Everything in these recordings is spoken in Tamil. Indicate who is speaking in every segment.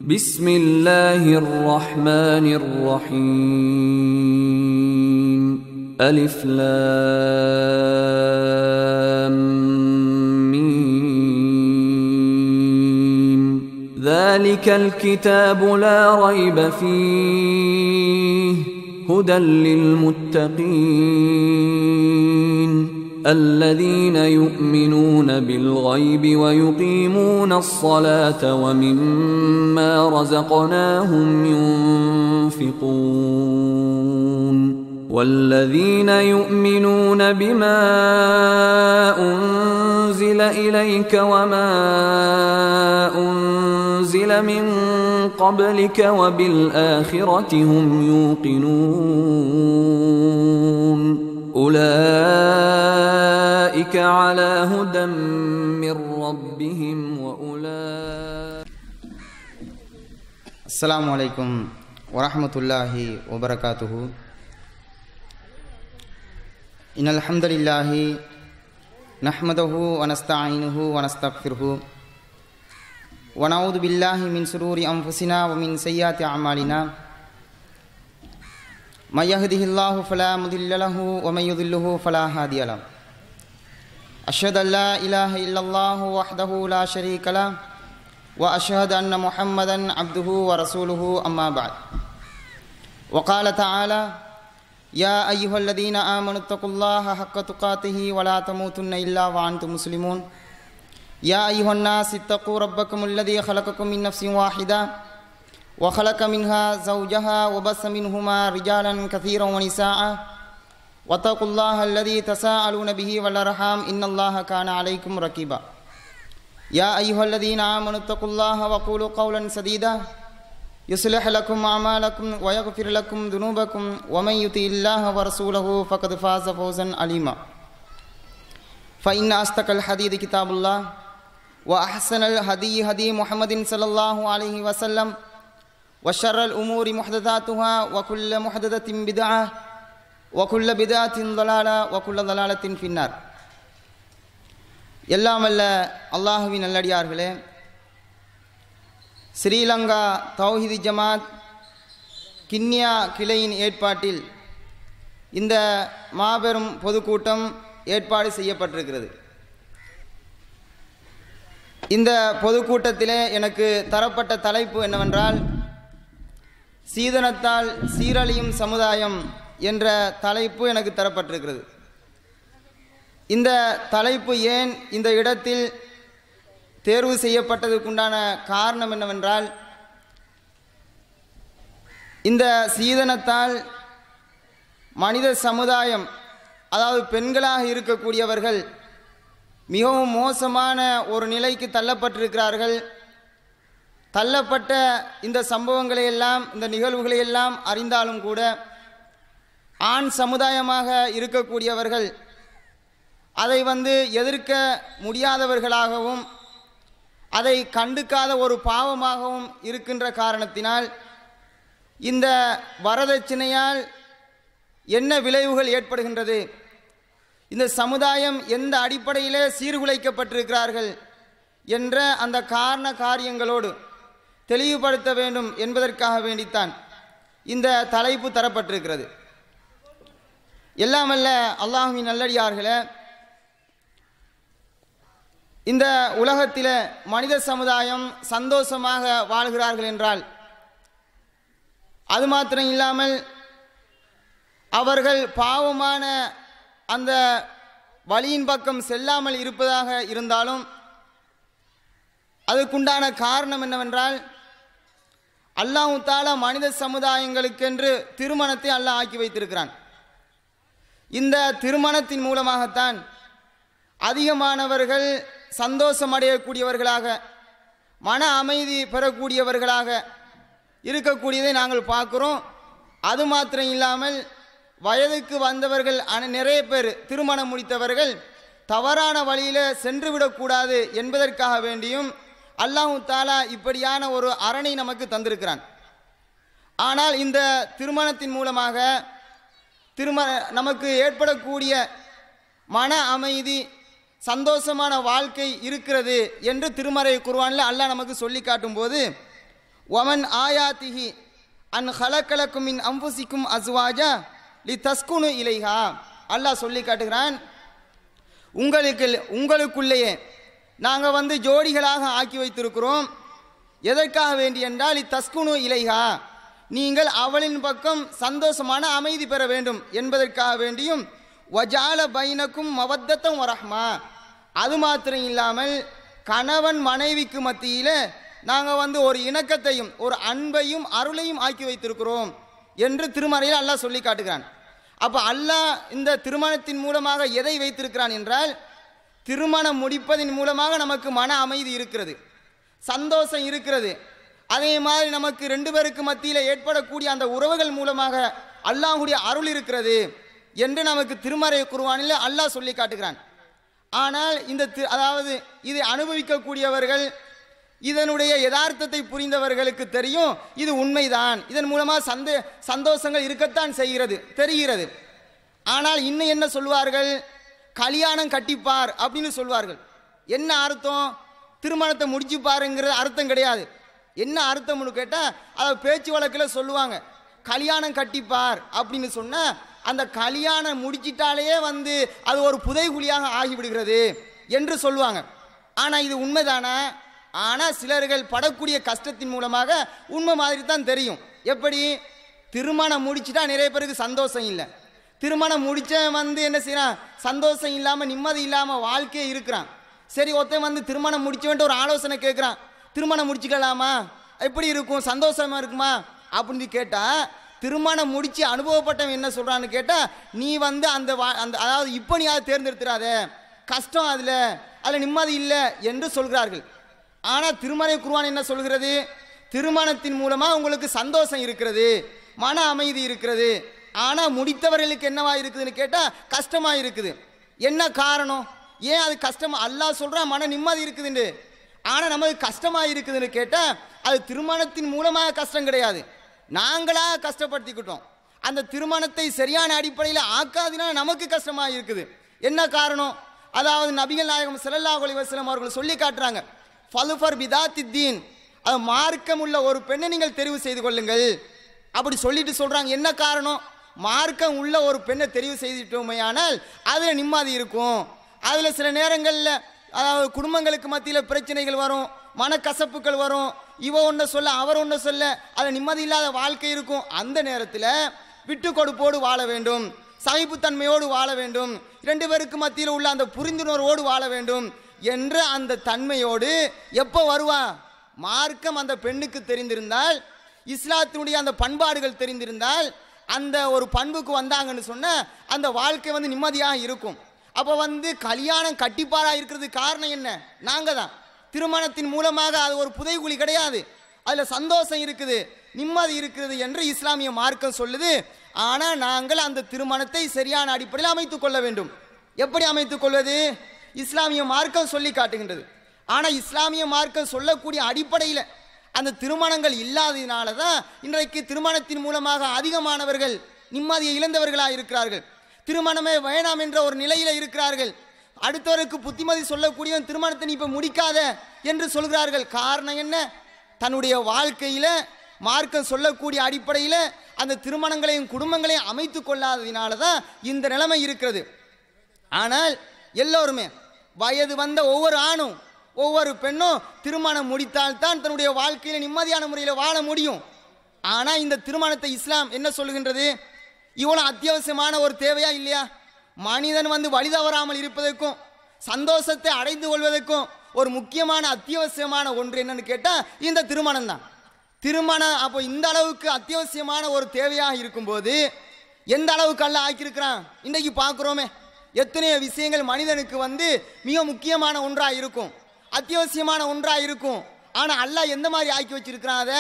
Speaker 1: بسم الله الرحمن الرحيم ألف لام ميم ذلك الكتاب لا ريب فيه هدى للمتقين الذين يؤمنون بالغيب ويقيمون الصلاة ومما رزقناهم ينفقون والذين يؤمنون بما أنزل إليك وما أنزل من قبلك وبالآخرة هم يوقنون أولئك على هدى من ربهم وأولئك.
Speaker 2: السلام عليكم ورحمة الله وبركاته. إن الحمد لله نحمده ونستعينه ونستغفره ونعوذ بالله من شرور أنفسنا ومن سيئات أعمالنا من يهده الله فلا مضل له ومن يضلله فلا هادي له. أشهد أن لا إله إلا الله وحده لا شريك له وأشهد أن محمدا عبده ورسوله أما بعد. وقال تعالى: يا أيها الذين آمنوا اتقوا الله حق تقاته ولا تموتن إلا وأنتم مسلمون. يا أيها الناس اتقوا ربكم الذي خلقكم من نفس واحدة وخلق منها زوجها وبث منهما رجالا كثيرا ونساء واتقوا الله الذي تساءلون به والأرحام إن الله كان عليكم رقيبا. يا أيها الذين آمنوا اتقوا الله وقولوا قولا سديدا يصلح لكم أعمالكم ويغفر لكم ذنوبكم ومن يطع الله ورسوله فقد فاز فوزا عظيما. فإن أصدق الحديث كتاب الله وأحسن الهدي هدي محمد صلى الله عليه وسلم وشر الأمور محدثاتها وكل محدثة بدعة وكل بدعة ضلالة وكل ضلالة في النار. எல்லாம் வல்ல அல்லாஹுவின் நல்லடியார்களே, ஸ்ரீலங்கா தௌஹீத் ஜமாத் கிண்ணியா கிளையின் ஏற்பாட்டில் இந்த மாபெரும் பொதுக்கூட்டம் ஏற்பாடு செய்யப்பட்டிருக்கிறது. இந்த பொதுக்கூட்டத்திலே எனக்கு தரப்பட்ட தலைப்பு என்னவென்றால், சீதனத்தால் சீரழியும் சமுதாயம் என்ற தலைப்பு எனக்கு தரப்பட்டிருக்கிறது. இந்த தலைப்பு ஏன் இந்த இடத்தில் தேர்வு செய்யப்பட்டதுக்குண்டான காரணம் என்னவென்றால், இந்த சீதனத்தால் மனித சமுதாயம், அதாவது பெண்களாக இருக்கக்கூடியவர்கள் மிகவும் மோசமான ஒரு நிலைக்கு தள்ளப்பட்டிருக்கிறார்கள். தள்ளப்பட்ட இந்த சம்பவங்களை எல்லாம், இந்த நிகழ்வுகளை எல்லாம் அறிந்தாலும் கூட ஆண் சமுதாயமாக இருக்கக்கூடியவர்கள் அதை எதிர்க்க முடியாதவர்களாகவும் அதை கண்டுக்காத ஒரு பாவமாகவும் இருக்கின்ற காரணத்தினால் இந்த வரதட்சணையால் என்ன விளைவுகள் ஏற்படுகின்றது, இந்த சமுதாயம் எந்த அடிப்படையிலே சீர்குலைக்கப்பட்டிருக்கிறார்கள் என்ற அந்த காரண காரியங்களோடு தெளிவுபடுத்த வேண்டும் என்பதற்காக வேண்டித்தான் இந்த தலைப்பு தரப்பட்டிருக்கிறது. எல்லாமல்ல அல்லாஹ்வின் நல்லடியார்களே, இந்த உலகத்தில் மனித சமுதாயம் சந்தோஷமாக வாழ்கிறார்கள் என்றால் அது மாத்திரம் இல்லாமல் அவர்கள் பாவமான அந்த வழியின் பக்கம் செல்லாமல் இருப்பதாக இருந்தாலும் அதுக்குண்டான காரணம் என்னவென்றால், அல்லாஹ் தஆலா மனித சமுதாயங்களுக்கென்று திருமணத்தை அல்லாஹ் ஆக்கி வைத்திருக்கிறான். இந்த திருமணத்தின் மூலமாகத்தான் அதிகமானவர்கள் சந்தோஷமடையக்கூடியவர்களாக, மன அமைதி பெறக்கூடியவர்களாக இருக்கக்கூடியதை நாங்கள் பார்க்குறோம். அது மாத்திரம் இல்லாமல் வயதுக்கு வந்தவர்கள் நிறைய பேர், திருமணம் முடித்தவர்கள் தவறான வழியில் சென்றுவிடக்கூடாது என்பதற்காக வேண்டியும் அல்லாஹ் தஆலா இப்படியான ஒரு அரணை நமக்கு தந்திருக்கிறான். ஆனால் இந்த திருமணத்தின் மூலமாக நமக்கு ஏற்படக்கூடிய மன அமைதி, சந்தோஷமான வாழ்க்கை இருக்கிறது என்று திருமறை குர்ஆனில் அல்லாஹ் நமக்கு சொல்லி காட்டும் போது ஒமன் ஆயாத்திஹி அன் ஹலக்கலக்கும் மின் அம்புசிக்கும் அஸ்வாஜா லி தஸ்குனு இலைஹா. அல்லாஹ் சொல்லி காட்டுகிறான், உங்களுக்குள்ளேயே நாங்கள் ஜோடிகளாக ஆக்கி வைத்திருக்கிறோம். எதற்காக வேண்டி என்றால் தஸ்குனு இலைஹா, நீங்கள் அவளின் பக்கம் சந்தோஷமான அமைதி பெற வேண்டும் என்பதற்காக வேண்டியும், வஜால பைனக்கும் மவத்தத்தம் வரஹ்மா, அது மாத்திரம் இல்லாமல் கணவன் மனைவிக்கு மத்தியில் நாங்கள் ஒரு இணக்கத்தையும் ஒரு அன்பையும் அருளையும் ஆக்கி வைத்திருக்கிறோம் என்று திருமறையில் அல்லாஹ் சொல்லி காட்டுகிறான். அப்போ அல்லாஹ் இந்த திருமணத்தின் மூலமாக எதை வைத்திருக்கிறான் என்றால், திருமணம் முடிப்பதின் மூலமாக நமக்கு மன அமைதி இருக்கிறது, சந்தோஷம் இருக்கிறது. அதே மாதிரி நமக்கு ரெண்டு பேருக்கு மத்தியில் ஏற்படக்கூடிய அந்த உறவுகள் மூலமாக அல்லாஹ்வுடைய அருள் இருக்கிறது என்று நமக்கு திருமறை குர்ஆனில் அல்லாஹ் சொல்லி காட்டுகிறான். ஆனால் அதாவது இதை அனுபவிக்கக்கூடியவர்கள், இதனுடைய யதார்த்தத்தை புரிந்தவர்களுக்கு தெரியும் இது உண்மைதான், இதன் மூலமாக சந்தோஷங்கள் இருக்கத்தான் செய்கிறது தெரிகிறது. ஆனால் இன்னும் என்ன சொல்வார்கள், கல்யாணம் கட்டிப்பார் அப்படின்னு சொல்வார்கள். என்ன அர்த்தம்? திருமணத்தை முடிச்சு பாருங்கிற அர்த்தம் கிடையாது. என்ன அர்த்தம்னு கேட்டால் அதை பேச்சு வழக்கில் சொல்லுவாங்க. கல்யாணம் கட்டிப்பார் அப்படின்னு சொன்னால் அந்த கல்யாணம் முடிச்சிட்டாலேயே அது ஒரு புதைகுழியாக ஆகிவிடுகிறது என்று சொல்லுவாங்க. ஆனால் இது உண்மைதானா? ஆனால் சிலர்கள் படக்கூடிய கஷ்டத்தின் மூலமாக உண்மை மாதிரி தான் தெரியும். எப்படி? திருமணம் முடிச்சுட்டா நிறைய பேருக்கு சந்தோஷம் இல்லை. திருமணம் முடிச்ச என்ன செய்யறான், சந்தோஷம் இல்லாமல் நிம்மதி இல்லாமல் வாழ்க்கையே இருக்கிறான். சரி, ஒருத்தன் திருமணம் முடிச்சவன்ட்டு ஒரு ஆலோசனை கேட்குறான், திருமணம் முடிச்சுக்கலாமா, எப்படி இருக்கும், சந்தோஷமா இருக்குமா அப்படின்னு கேட்டால், திருமணம் முடிச்சு அனுபவப்பட்டவன் என்ன சொல்கிறான்னு கேட்டால், நீ அந்த அதாவது இப்போ நீ அதை தேர்ந்தெடுத்துறாத, கஷ்டம், அதில் நிம்மதி இல்லை என்று சொல்கிறார்கள். ஆனால் திருமறை குர்ஆன் என்ன சொல்கிறது? திருமணத்தின் மூலமாக உங்களுக்கு சந்தோஷம் இருக்கிறது, மன அமைதி இருக்கிறது. ஆனால் முடித்தவர்களுக்கு என்னவா இருக்குதுன்னு கேட்டால் கஷ்டமாக இருக்குது. என்ன காரணம்? ஏன் அது கஷ்டம்? அல்லாஹ் சொல்கிறான் மன நிம்மதி இருக்குதுன்னு. ஆனால் நமக்கு கஷ்டமாக இருக்குதுன்னு கேட்டால் அது திருமணத்தின் மூலமாக கஷ்டம் கிடையாது, நாங்களாக கஷ்டப்படுத்திக்கிட்டோம். அந்த திருமணத்தை சரியான அடிப்படையில் ஆக்காதினால் நமக்கு கஷ்டமாக இருக்குது. என்ன காரணம்? அதாவது நபிகள் நாயகம் ஸல்லல்லாஹு அலைஹி வஸல்லம் அவர்கள் சொல்லி காட்டுறாங்க, ஃபலுஃபர் பிதாத்தித்தீன், அது மார்க்கம் உள்ள ஒரு பெண்ணை நீங்கள் தெரிவு செய்து கொள்ளுங்கள் அப்படி சொல்லிட்டு சொல்கிறாங்க. என்ன காரணம்? மார்க்கம் உள்ள ஒரு பெண்ணை தெரிவு செய்துட்டோமையானால் அதில் நிம்மதி இருக்கும். அதில் சில நேரங்களில் அதாவது குடும்பங்களுக்கு மத்தியில் பிரச்சனைகள் வரும், மனக்கசப்புகள் வரும், இவ ஒன்று சொல்ல அவர் ஒன்று சொல்ல, அதில் நிம்மதி இல்லாத வாழ்க்கை இருக்கும். அந்த நேரத்தில் விட்டு கொடுப்போடு வாழ வேண்டும், சகிப்புத்தன்மையோடு வாழ வேண்டும், ரெண்டு பேருக்கு மத்தியில் உள்ள அந்த புரிந்துணர்வோடு வாழ வேண்டும் என்ற அந்த தன்மையோடு எப்போ வருவா? மார்க்கம் அந்த பெண்ணுக்கு தெரிந்திருந்தால், இஸ்லாத்தினுடைய அந்த பண்பாடுகள் தெரிந்திருந்தால், அந்த ஒரு பண்புக்கு வந்தாங்கன்னு சொன்னால் அந்த வாழ்க்கை நிம்மதியாக இருக்கும். அப்போ கல்யாணம் கட்டிப்பாராக இருக்கிறது காரணம் என்ன? நாங்கள் தான். திருமணத்தின் மூலமாக அது ஒரு புதைகுழி கிடையாது, அதில் சந்தோஷம் இருக்குது, நிம்மதி இருக்குது என்று இஸ்லாமிய மார்க்கம் சொல்லுது. ஆனால் நாங்கள் அந்த திருமணத்தை சரியான அடிப்படையில் அமைத்துக் கொள்ள வேண்டும். எப்படி அமைத்துக் கொள்வது? இஸ்லாமிய மார்க்கம் சொல்லி காட்டுகின்றது. ஆனால் இஸ்லாமிய மார்க்கம் சொல்லக்கூடிய அடிப்படையில் அந்த திருமணங்கள் இல்லாததினால தான் இன்றைக்கு திருமணத்தின் மூலமாக அதிகமானவர்கள் நிம்மதியை இழந்தவர்களாக இருக்கிறார்கள். திருமணமே வேணாம் என்ற ஒரு நிலையில் இருக்கிறார்கள். அடுத்தவருக்கு புத்திமதி சொல்லக்கூடியவன் திருமணத்தை நீ இப்போ முடிக்காத என்று சொல்கிறார்கள். காரணம் என்ன? தன்னுடைய வாழ்க்கையில் மார்க்கம் சொல்லக்கூடிய அடிப்படையில் அந்த திருமணங்களையும் குடும்பங்களையும் அமைத்து கொள்ளாததினால தான் இந்த நிலைமை இருக்கிறது. ஆனால் எல்லோருமே வயது வந்த ஒவ்வொரு ஆணும் ஒவ்வொரு பெண்ணும் திருமணம் முடித்தால்தான் தன்னுடைய வாழ்க்கையில் நிம்மதியான முறையில் வாழ முடியும். ஆனால் இந்த திருமணத்தை இஸ்லாம் என்ன சொல்லுகின்றது? இவ்வளோ அத்தியாவசியமான ஒரு தேவையா இல்லையா? மனிதன் வழி தவறாமல் இருப்பதற்கும் சந்தோஷத்தை அடைந்து கொள்வதற்கும் ஒரு முக்கியமான அத்தியாவசியமான ஒன்று என்னன்னு கேட்டால் இந்த திருமணம் தான். திருமணம் அப்போ இந்த அளவுக்கு அத்தியாவசியமான ஒரு தேவையாக இருக்கும்போது எந்த அளவுக்கு அல்லாஹ் ஆக்கியிருக்கிறான் இன்றைக்கு பார்க்குறோமே. எத்தனையோ விஷயங்கள் மனிதனுக்கு மிக முக்கியமான ஒன்றாக இருக்கும், அத்தியாவசியமான ஒன்றாக இருக்கும். ஆனால் அல்லாஹ் எந்த மாதிரி ஆக்கி வச்சிருக்கிறான்? அதை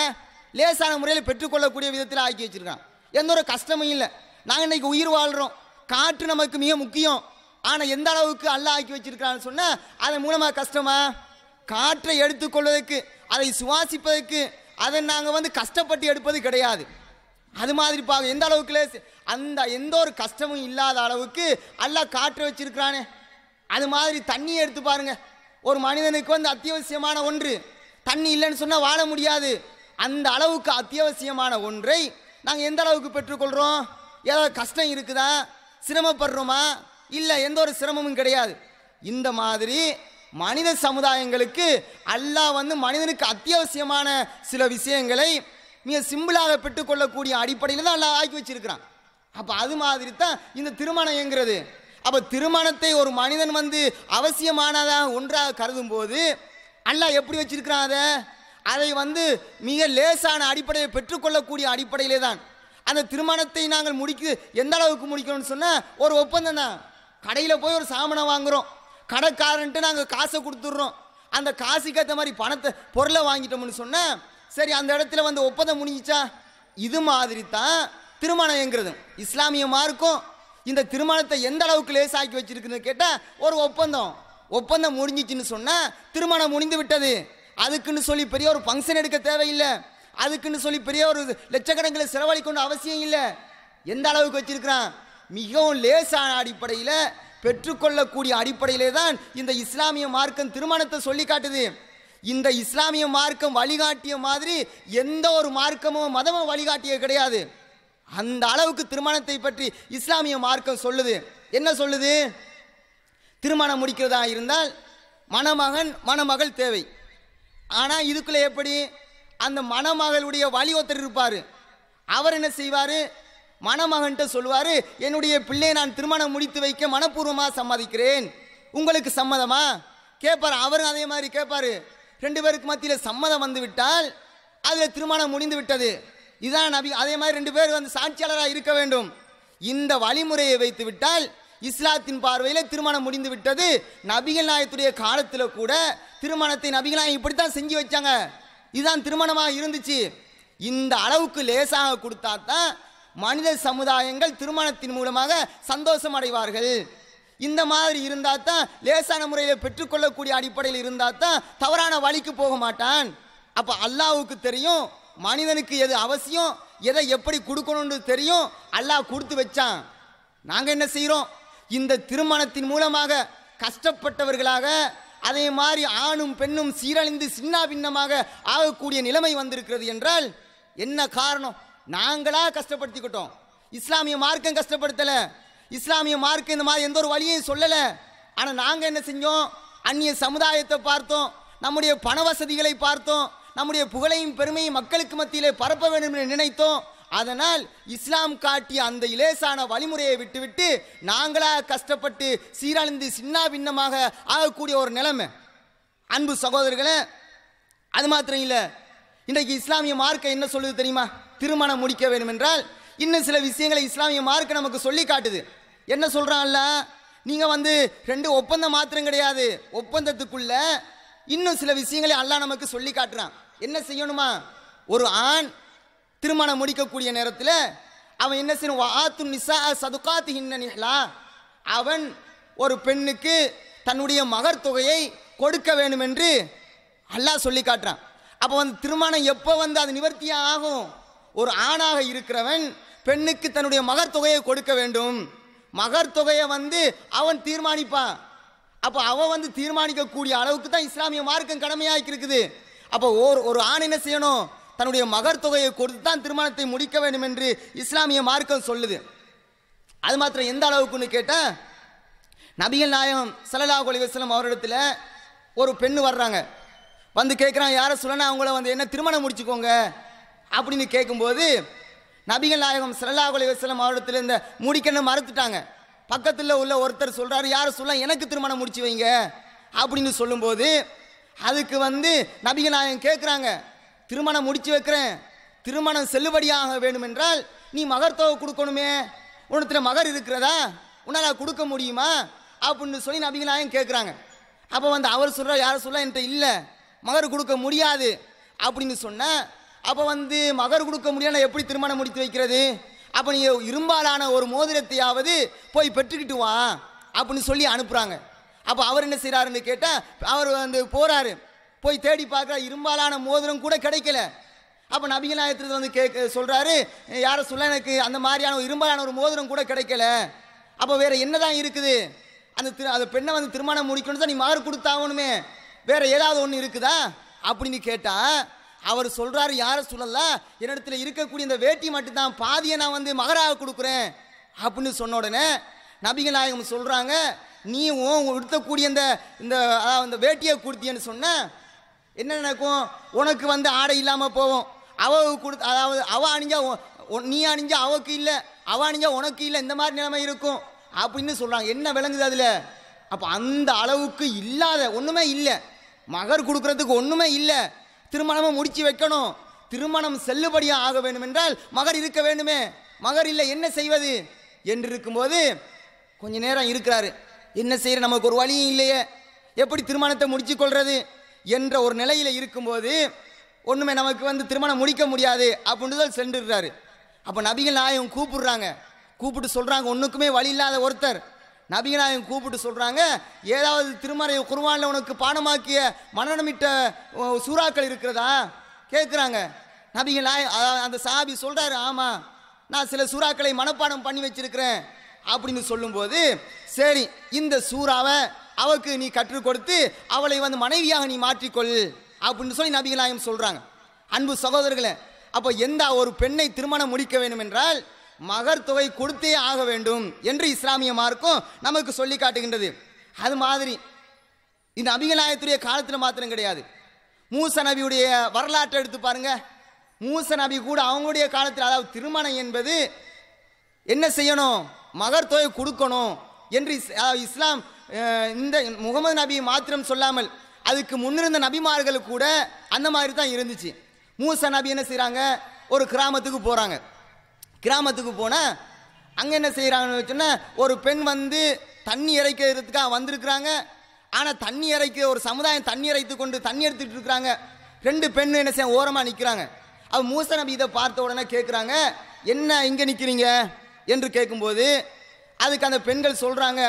Speaker 2: லேசான முறையில் பெற்றுக்கொள்ளக்கூடிய விதத்தில் ஆக்கி வச்சிருக்கான். எந்த ஒரு கஷ்டமும் இல்லை. நாங்கள் இன்றைக்கி உயிர் வாழ்கிறோம், காற்று நமக்கு மிக முக்கியம். ஆனால் எந்த அளவுக்கு அல்லாஹ் ஆக்கி வச்சிருக்கிறான்னு சொன்னால் அதன் மூலமாக கஷ்டமா? காற்றை எடுத்துக்கொள்வதற்கு, அதை சுவாசிப்பதற்கு அதை நாங்கள் கஷ்டப்பட்டு எடுப்பது கிடையாது. அது மாதிரி பார்க்க எந்த அளவுக்கு அந்த எந்த ஒரு கஷ்டமும் இல்லாத அளவுக்கு அல்லாஹ் காற்றை வச்சிருக்கிறானே. அது மாதிரி தண்ணியை எடுத்து பாருங்க. ஒரு மனிதனுக்கு அத்தியாவசியமான ஒன்று. தண்ணி இல்லைன்னு சொன்னால் வாழ முடியாது. அந்த அளவுக்கு அத்தியாவசியமான ஒன்றை நாங்கள் எந்த அளவுக்கு பெற்றுக்கொள்கிறோம்? ஏதாவது கஷ்டம் இருக்குதா, சிரமப்படுறோமா? இல்லை, எந்த ஒரு சிரமமும் கிடையாது. இந்த மாதிரி மனித சமுதாயங்களுக்கு அல்லாஹ் மனிதனுக்கு அத்தியாவசியமான சில விஷயங்களை மிக சிம்பிளாக பெற்றுக்கொள்ளக்கூடிய அடிப்படையில் தான் அல்லாஹ் ஆக்கி வச்சிருக்கிறான். அப்போ அது மாதிரி தான் இந்த திருமணம் என்கிறது. அப்போ திருமணத்தை ஒரு மனிதன் அவசியமானதாக ஒன்றாக கருதும் போது அல்லாஹ் எப்படி வச்சிருக்கிறான்? அதை மிக லேசான அடிப்படையை பெற்றுக்கொள்ளக்கூடிய அடிப்படையிலே தான் அந்த திருமணத்தை நாங்கள் எந்த அளவுக்கு முடிக்கணும்னு சொன்னால் ஒரு ஒப்பந்தம் தான். கடையில் போய் ஒரு சாமானை வாங்குகிறோம், கடைக்காரன்ட்டு நாங்கள் காசை கொடுத்துட்றோம். அந்த காசுக்கு ஏற்ற மாதிரி பொருளை வாங்கிட்டோம்னு சொன்னால் சரி, அந்த இடத்துல ஒப்பந்தம் முடிஞ்சிச்சா? இது மாதிரி தான் திருமணம் என்கிறது. இஸ்லாமிய மார்க்கம் இந்த திருமணத்தை எந்த அளவுக்கு லேசாக்கி வச்சிருக்குன்னு கேட்டால் ஒரு ஒப்பந்தம் முடிஞ்சிச்சுன்னு சொன்னால் திருமணம் முடிந்து விட்டது. அதுக்குன்னு சொல்லி பெரிய ஒரு ஃபங்க்ஷன் எடுக்க தேவையில்லை, அதுக்குன்னு சொல்லி பெரிய ஒரு லட்சக்கணக்கில் செலவழிக்கொண்ட அவசியம் இல்லை. எந்த அளவுக்கு வச்சிருக்கிறான்? மிகவும் லேசான அடிப்படையில் பெற்றுக்கொள்ளக்கூடிய அடிப்படையிலே தான் இந்த இஸ்லாமிய மார்க்கம் திருமணத்தை சொல்லி காட்டுது. இந்த இஸ்லாமிய மார்க்கம் வழிகாட்டிய மாதிரி எந்த ஒரு மார்க்கமோ மதமோ வழிகாட்டிய கிடையாது. அந்த அளவுக்கு திருமணத்தை பற்றி இஸ்லாமிய மார்க்கம் சொல்லுது. என்ன சொல்லுது? திருமணம் முடிக்கிறதா இருந்தால் மணமகன் மணமகள் தேவை. ஆனால் இதுக்குள்ள எப்படி அந்த மணமகளுடைய வழி ஒருத்தர் இருப்பார். அவர் என்ன செய்வார்? மணமகன்கிட்ட சொல்லுவார், என்னுடைய பிள்ளையை நான் திருமணம் முடித்து வைக்க மனப்பூர்வமாக சம்மதிக்கிறேன், உங்களுக்கு சம்மதமா கேட்பார். அவரும் அதே மாதிரி கேட்பார். ரெண்டு பேருக்கு மத்தியில் சம்மதம் வந்து விட்டால் அதில் திருமணம் முடிந்து விட்டது. இதுதான் நபி. அதே மாதிரி ரெண்டு பேர் சாட்சியாளராக இருக்க வேண்டும். இந்த வழிமுறையை வைத்து விட்டால் இஸ்லாத்தின் பார்வையில் திருமணம் முடிந்து விட்டது. நபிகள் நாயகத்துடைய காலத்தில் கூட திருமணத்தை நபிகள் நாயகம் இப்படித்தான் செஞ்சு வச்சாங்க. இதுதான் திருமணமாக இருந்துச்சு. இந்த அளவுக்கு லேசாக கொடுத்தா தான் மனித சமுதாயங்கள் திருமணத்தின் மூலமாக சந்தோஷம் அடைவார்கள். இந்த மாதிரி இருந்தால் தான் லேசான முறையில் பெற்றுக்கொள்ளக்கூடிய அடிப்படையில் இருந்தால் தான் தவறான வழிக்கு போக மாட்டான். அப்போ அல்லாஹ்வுக்கு தெரியும் மனிதனுக்கு எது அவசியம், எதை எப்படி கொடுக்கணும்னு தெரியும். அல்லாஹ் கொடுத்து வச்சான். நாங்கள் என்ன செய்கிறோம்? இந்த திருமணத்தின் மூலமாக கஷ்டப்பட்டவர்களாக, அதே மாதிரி ஆணும் பெண்ணும் சீரழிந்து சின்ன பின்னமாக ஆகக்கூடிய நிலைமை வந்திருக்கிறது என்றால் என்ன காரணம்? நாங்களா கஷ்டப்படுத்திக்கிட்டோம். இஸ்லாமிய மார்க்கம் கஷ்டப்படுத்தலை. இஸ்லாமிய மார்க்கம் இந்த மாதிரி எந்த ஒரு வழியையும் சொல்லலை. ஆனால் நாங்கள் என்ன செஞ்சோம்? அந்நிய சமுதாயத்தை பார்த்தோம், நம்முடைய பண வசதிகளை பார்த்தோம், நம்முடைய புகழையும் பெருமையும் மக்களுக்கு மத்தியிலே பரப்ப வேண்டும் என்று நினைத்தோம். அதனால் இஸ்லாம் காட்டிய அந்த இலேசான வழிமுறையை விட்டுவிட்டு நாங்களாக கஷ்டப்பட்டு சீரழிந்து சின்ன பின்னமாக ஆகக்கூடிய ஒரு நிலைமை. அன்பு சகோதரர்களே, அது மாத்திரம் இல்லை, இன்றைக்கு இஸ்லாமிய மார்க்கம் என்ன சொல்லுது தெரியுமா? திருமணம் முடிக்க வேண்டும் என்றால் இன்னும் சில விஷயங்களை இஸ்லாமிய மார்க்கம் நமக்கு சொல்லி காட்டுது. என்ன சொல்கிறான்ல, நீங்கள் ரெண்டு ஒப்பந்தம் மாத்திரம் கிடையாது, ஒப்பந்தத்துக்குள்ள இன்னும் சில விஷயங்களை அல்லாஹ் நமக்கு சொல்லி காட்டுறான். என்ன செய்யணுமா? ஒரு ஆண் திருமணம் முடிக்கக்கூடிய நேரத்தில் அவன் என்ன செய்யணும்? வாத்து நிசா சதுகாத்திஹின்ன நிஹ்லா, அவன் ஒரு பெண்ணுக்கு தன்னுடைய மகர் தொகையை கொடுக்க வேண்டும் என்று அல்லாஹ் சொல்லி காட்டுறான். அப்போ திருமணம் எப்போ அது நிவர்த்தியாக ஆகும்? ஒரு ஆணாக இருக்கிறவன் பெண்ணுக்கு தன்னுடைய மகர் தொகையை கொடுக்க வேண்டும். மகர் தொகையை அவன் தீர்மானிப்பான். அப்போ அவன் தீர்மானிக்கக்கூடிய அளவுக்கு தான் இஸ்லாமிய மார்க்கம் கடமையாக்கி இருக்குது. அப்போ ஒரு ஆண் என்ன செய்யணும்? தன்னுடைய மகர் தொகையை கொடுத்து தான் திருமணத்தை முடிக்க வேண்டும் என்று இஸ்லாமிய மார்க்கம் சொல்லுது. அது மாத்திரம் எந்த அளவுக்குன்னு கேட்டால், நபிகள் நாயகம் ஸல்லல்லாஹு அலைஹி வஸல்லம் அவரிடத்தில் ஒரு பெண்ணு வர்றாங்க. கேட்குறான், யாரை சொல்லனா அவங்கள என்ன திருமணம் முடிச்சுக்கோங்க அப்படின்னு கேட்கும்போது நபிகள் நாயகம் ஸல்லல்லாஹு அலைஹி வஸல்லம் அவரிடத்தில் இந்த முடிக்கன்னு மறுத்துட்டாங்க. பக்கத்தில் உள்ள ஒருத்தர் சொல்கிறாரு, யாரை சொல்ல எனக்கு திருமணம் முடிச்சு வைங்க அப்படின்னு சொல்லும்போது அதுக்கு நபிகள் நாயகம் கேட்குறாங்க, திருமணம் முடிச்சு வைக்கிறேன், திருமணம் செல்லுபடியாக வேண்டும் என்றால் நீ மகர் தொகை கொடுக்கணுமே, உன்னத்தில் மகர் இருக்கிறதா, உன்னால் கொடுக்க முடியுமா அப்படின்னு சொல்லி நபிகள் நாயகம் கேட்குறாங்க. அப்போ அவர் சொல்கிறார், யாரை சொல்ல என்கிட்ட இல்லை, மகர் கொடுக்க முடியாது அப்படின்னு சொன்னால், அப்போ மகர் கொடுக்க முடியாது எப்படி திருமணம் முடித்து வைக்கிறது? அப்போ நீ இரும்பாலான ஒரு மோதிரத்தையாவது போய் பெற்றுக்கிட்டு வா அப்படின்னு சொல்லி அனுப்புகிறாங்க. அப்போ அவர் என்ன செய்கிறாருன்னு கேட்டால், அவர் போகிறாரு, போய் தேடி பார்க்குற இரும்பாலான மோதிரம் கூட கிடைக்கல. அப்போ நபிகள் நாயகத்துக்கு சொல்கிறாரு, யாரை சொல்ல எனக்கு அந்த மாதிரியான இரும்பாலான ஒரு மோதிரம் கூட கிடைக்கல, அப்போ வேறு என்ன தான் இருக்குது? அந்த பெண்ணை திருமணம் முடிக்கணும் தான் நீ மகர் கொடுத்தாகணுமே, வேறு ஏதாவது ஒன்று இருக்குதா அப்படின்னு கேட்டால் அவர் சொல்றாரு, யார சொல்லலாம், என்னிடத்துல இருக்கக்கூடிய இந்த வேட்டி மட்டும் தான் பாதியை நான் வந்து மகராக கொடுக்குறேன் அப்படின்னு சொன்ன உடனே நபிகள் நாயகம் சொல்றாங்க, நீ உடுத்தக்கூடிய இந்த வேட்டியை கொடுத்தியன்னு சொன்ன என்ன நடக்கும், உனக்கு வந்து ஆடை இல்லாமல் போவோம். அதாவது அவ அணிஞ்சா நீ அணிஞ்சா அவக்கு இல்லை, அவ அணிஞ்சா உனக்கு இல்லை, இந்த மாதிரி நிலைமை இருக்கும் அப்படின்னு சொல்றாங்க. என்ன விளங்குது அதுல? அப்போ அந்த அளவுக்கு இல்லாத ஒண்ணுமே இல்லை, மகர் கொடுக்கறதுக்கு ஒண்ணுமே இல்லை, திருமணமும் முடிச்சு வைக்கணும், திருமணம் செல்லுபடியாக ஆக வேண்டும் என்றால் மகர் இருக்க வேண்டுமே, மகர் இல்லை என்ன செய்வது என்று இருக்கும்போது கொஞ்ச நேரம் இருக்கிறாரு. என்ன செய்யற, நமக்கு ஒரு வழியும் இல்லையே, எப்படி திருமணத்தை முடிச்சு கொள்றது என்ற ஒரு நிலையில இருக்கும்போது ஒண்ணுமே நமக்கு வந்து திருமணம் முடிக்க முடியாது அப்படின்னு சென்றுறாரு. அப்ப நபிகள் நாயகம் கூப்பிடுறாங்க, கூப்பிட்டு சொல்றாங்க, ஒண்ணுக்குமே வழி இல்லாத ஒருத்தர் நபிகள் நாயகம் கூப்பிட்டு சொல்றாங்க, ஏதாவது திருமறை குர்ஆன்ல உனக்கு பாடமாக்கிய மனநமிட்ட சூறாக்கள் இருக்கிறதா கேட்குறாங்க. நபிகள் நாயகம் அந்த சஹாபி சொல்றாரு, ஆமா நான் சில சூறாக்களை மனப்பாடம் பண்ணி வச்சிருக்கிறேன் அப்படின்னு சொல்லும்போது, சரி இந்த சூறாவை அவளுக்கு நீ கற்றுக் கொடுத்து அவளை வந்து மனைவியாக நீ மாற்றிக்கொள் அப்படின்னு சொல்லி நபிகள் நாயகம் சொல்றாங்க. அன்பு சகோதரர்களே, அப்போ எந்த ஒரு பெண்ணை திருமணம் முடிக்க வேண்டும் என்றால் மகர் தொகை கொடுத்தே ஆக வேண்டும் என்று இஸ்லாமிய மார்க்கம் நமக்கு சொல்லி காட்டுகின்றது. அது மாதிரி இந்த நபிகள் நாயகத்துடைய காலத்தில் மாத்திரம் கிடையாது, மூசா நபியுடைய வரலாற்றை எடுத்து பாருங்க. மூசா நபி கூட அவங்களுடைய காலத்தில், அதாவது திருமணம் என்பது என்ன செய்யணும், மகர் தொகை கொடுக்கணும் என்று இஸ்லாம் இந்த முகமது நபியை மாத்திரம் சொல்லாமல் அதுக்கு முன்னிருந்த நபிமார்கள் கூட அந்த மாதிரி தான் இருந்துச்சு. மூசா நபி என்ன செய்கிறாங்க, ஒரு கிராமத்துக்கு போகிறாங்க. கிராமத்துக்கு போனால் அங்கே என்ன செய்கிறாங்கன்னு சொன்னால், ஒரு பெண் வந்து தண்ணி இறைக்கிறதுக்காக வந்திருக்கிறாங்க. ஆனால் தண்ணி இறைக்க ஒரு சமுதாயம் தண்ணி இறைத்து கொண்டு தண்ணி எடுத்துகிட்டு இருக்கிறாங்க. ரெண்டு பெண் என்ன செய்ய ஓரமாக நிற்கிறாங்க. அவ மூசா நபி இதை பார்த்த உடனே கேட்குறாங்க, என்ன இங்கே நிற்கிறீங்க என்று கேட்கும்போது அதுக்கு அந்த பெண்கள் சொல்கிறாங்க,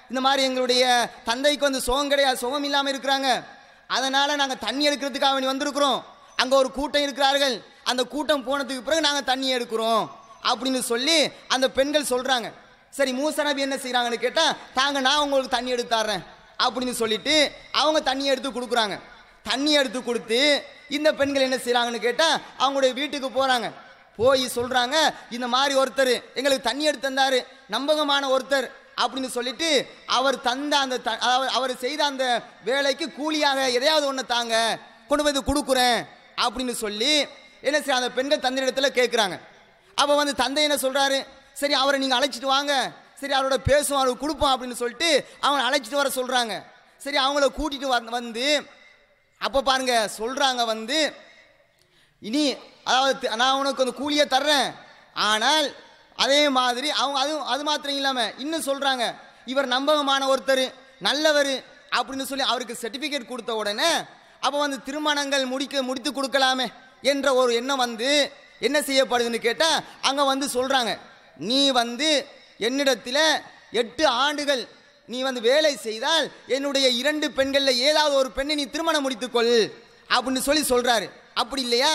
Speaker 2: இந்த மாதிரி எங்களுடைய தந்தைக்கு வந்து சுகம் கிடையாது, சுகம் இல்லாமல் இருக்கிறாங்க, அதனால் நாங்கள் தண்ணி எடுக்கிறதுக்காக வேண்டி வந்திருக்கிறோம். அங்கே ஒரு கூட்டம் இருக்கிறார்கள், அந்த கூட்டம் போனதுக்கு பிறகு நாங்கள் தண்ணி எடுக்கிறோம் அப்படின்னு சொல்லி அந்த பெண்கள் சொல்கிறாங்க. சரி மூசா நபி என்ன செய்கிறாங்கன்னு கேட்டால், தாங்க நான் உங்களுக்கு தண்ணி எடுத்து தர்றேன் அப்படின்னு சொல்லிட்டு அவங்க தண்ணி எடுத்து கொடுக்குறாங்க. தண்ணி எடுத்து கொடுத்து இந்த பெண்கள் என்ன செய்கிறாங்கன்னு கேட்டால் அவங்களுடைய வீட்டுக்கு போகிறாங்க. போய் சொல்கிறாங்க, இந்த மாதிரி ஒருத்தர் எங்களுக்கு தண்ணி எடுத்து தந்தார், நம்பகமான ஒருத்தர் அப்படின்னு சொல்லிட்டு அவர் தந்த அந்த அவர் செய்த அந்த வேலைக்கு கூலியாக எதையாவது ஒன்று தாங்க, கொண்டு போய் கொடுக்குறேன் அப்படின்னு சொல்லி என்ன செய்ய அந்த பெண்கள் தந்தை இடத்துல கேட்குறாங்க. அப்போ வந்து தந்தை என்ன சொல்கிறாரு, சரி அவரை நீங்கள் அழைச்சிட்டு வாங்க, சரி அவரோட பேசுவோம், அவருக்கு கொடுப்போம் அப்படின்னு சொல்லிட்டு அவனை அழைச்சிட்டு வர சொல்கிறாங்க. சரி அவங்கள கூட்டிகிட்டு வந்து அப்போ பாருங்க சொல்கிறாங்க, வந்து இனி அதாவது நான் உனக்கு அந்த கூலியை தர்றேன், ஆனால் அதே மாதிரி அவங்க அது மாத்திரம் இல்லாமல் இன்னும் சொல்கிறாங்க, இவர் நம்பகமான ஒருத்தர் நல்லவர் அப்படின்னு சொல்லி அவருக்கு சர்டிஃபிகேட் கொடுத்த உடனே அப்போ வந்து திருமணங்கள் முடித்து கொடுக்கலாமே என்ற ஒரு எண்ணம் வந்து என்ன செய்யப்படுதுன்னு கேட்டால் அங்கே வந்து சொல்கிறாங்க, நீ வந்து என்னிடத்தில் 8 ஆண்டுகள் நீ வந்து வேலை செய்தால் என்னுடைய 2 பெண்களில் ஏதாவது ஒரு பெண்ணை நீ திருமணம் முடித்துக்கொள் அப்படின்னு சொல்லி சொல்கிறாரு. அப்படி இல்லையா,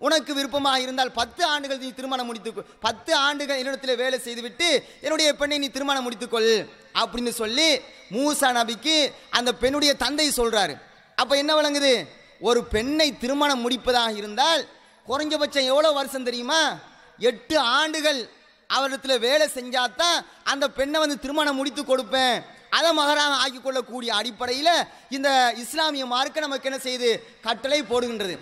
Speaker 2: உனக்கு விருப்பமாக இருந்தால் 10 ஆண்டுகள் நீ திருமணம் முடித்துக்கொள், 10 ஆண்டுகள் என்னிடத்தில் வேலை செய்துவிட்டு என்னுடைய பெண்ணை நீ திருமணம் முடித்துக்கொள் அப்படின்னு சொல்லி மூசா நபிக்கு அந்த பெண்ணுடைய தந்தை சொல்கிறாரு. அப்போ என்ன விளங்குது, ஒரு பெண்ணை திருமணம் முடிப்பதாக இருந்தால் குறைஞ்சபட்சம் எவ்வளோ வருஷம் தெரியுமா, 8 ஆண்டுகள் அவரிடத்தில் வேலை செஞ்சாதான் அந்த பெண்ணை வந்து திருமணம் முடித்து கொடுப்பேன், அதை மகராக ஆக்கி கொள்ளக்கூடிய அடிப்படையில் இந்த இஸ்லாமிய மார்க்கம் நமக்கு என்ன செய்து கட்டளை போடுகின்றது.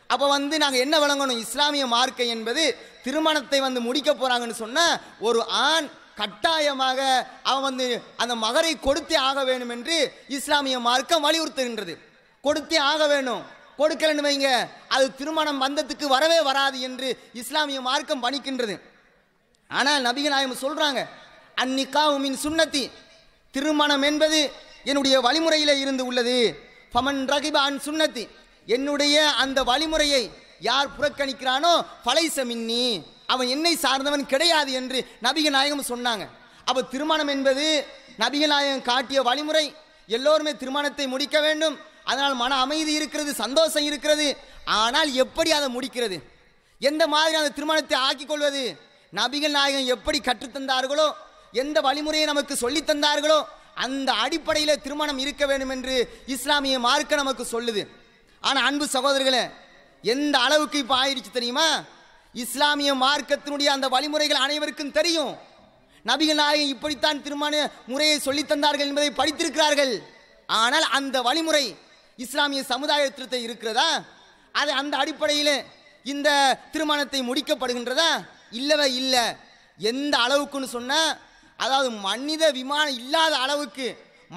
Speaker 2: அப்போ வந்து நாங்கள் என்ன விளங்கணும், இஸ்லாமிய மார்க்கம் என்பது திருமணத்தை வந்து முடிக்க போகிறாங்கன்னு சொன்னால் ஒரு ஆண் கட்டாயமாக அவன் வந்து அந்த மகரை கொடுத்தே ஆக வேண்டும் என்று இஸ்லாமிய மார்க்கம் வலியுறுத்துகின்றது. கொடுத்தே ஆக வேணும், கொடுக்கலன்னு வைங்க அது திருமணம் பந்தத்துக்கு வரவே வராது என்று இஸ்லாமிய மார்க்கம் பணிக்கின்றது. ஆனால் நபிகள் நாயகம் சொல்றாங்க, அந்நிக்காஹு மின் சுன்னத்தி, திருமணம் என்பது என்னுடைய வழிமுறையிலே இருந்து உள்ளது. ஃபமன் ரகிப அன் சுன்னத்தி, என்னுடைய அந்த வழிமுறையை யார் புறக்கணிக்கிறானோ ஃபலைஸ மின்னி, அவன் என்னை சார்ந்தவன் கிடையாது என்று நபிகள் நாயகம் சொன்னாங்க. அப்போ திருமணம் என்பது நபிகள் நாயகம் காட்டிய வழிமுறை, எல்லோருமே திருமணத்தை முடிக்க வேண்டும், அதனால் மன அமைதி இருக்கிறது, சந்தோஷம் இருக்கிறது. ஆனால் எப்படி அதை முடிக்கிறது, எந்த மாதிரி அந்த திருமணத்தை ஆக்கிக் கொள்வது, நபிகள் நாயகம் எப்படி கற்றுத்தந்தார்களோ, எந்த வழிமுறையை நமக்கு சொல்லி தந்தார்களோ அந்த அடிப்படையில் திருமணம் இருக்க வேண்டும் என்று இஸ்லாமிய மார்க்கம் நமக்கு சொல்லுது. ஆனால் அன்பு சகோதரர்களே, எந்த அளவுக்கு இப்போ ஆயிடுச்சு தெரியுமா? இஸ்லாமிய மார்க்கத்தினுடைய அந்த வழிமுறைகள் அனைவருக்கும் தெரியும். நபிகள் நாயகம் இப்படித்தான் திருமண முறையை சொல்லித் தந்தார்கள் என்பதை படித்திருக்கிறார்கள். ஆனால் அந்த வழிமுறை இஸ்லாமிய சமுதாயத்தில் இருக்கிறதா? அது அந்த அடிப்படையில் இந்த திருமணத்தை முடிக்கப்படுகின்றதா? இல்லவே இல்லை. எந்த அளவுக்குன்னு சொன்னால், அதாவது மனித விமானம் இல்லாத அளவுக்கு,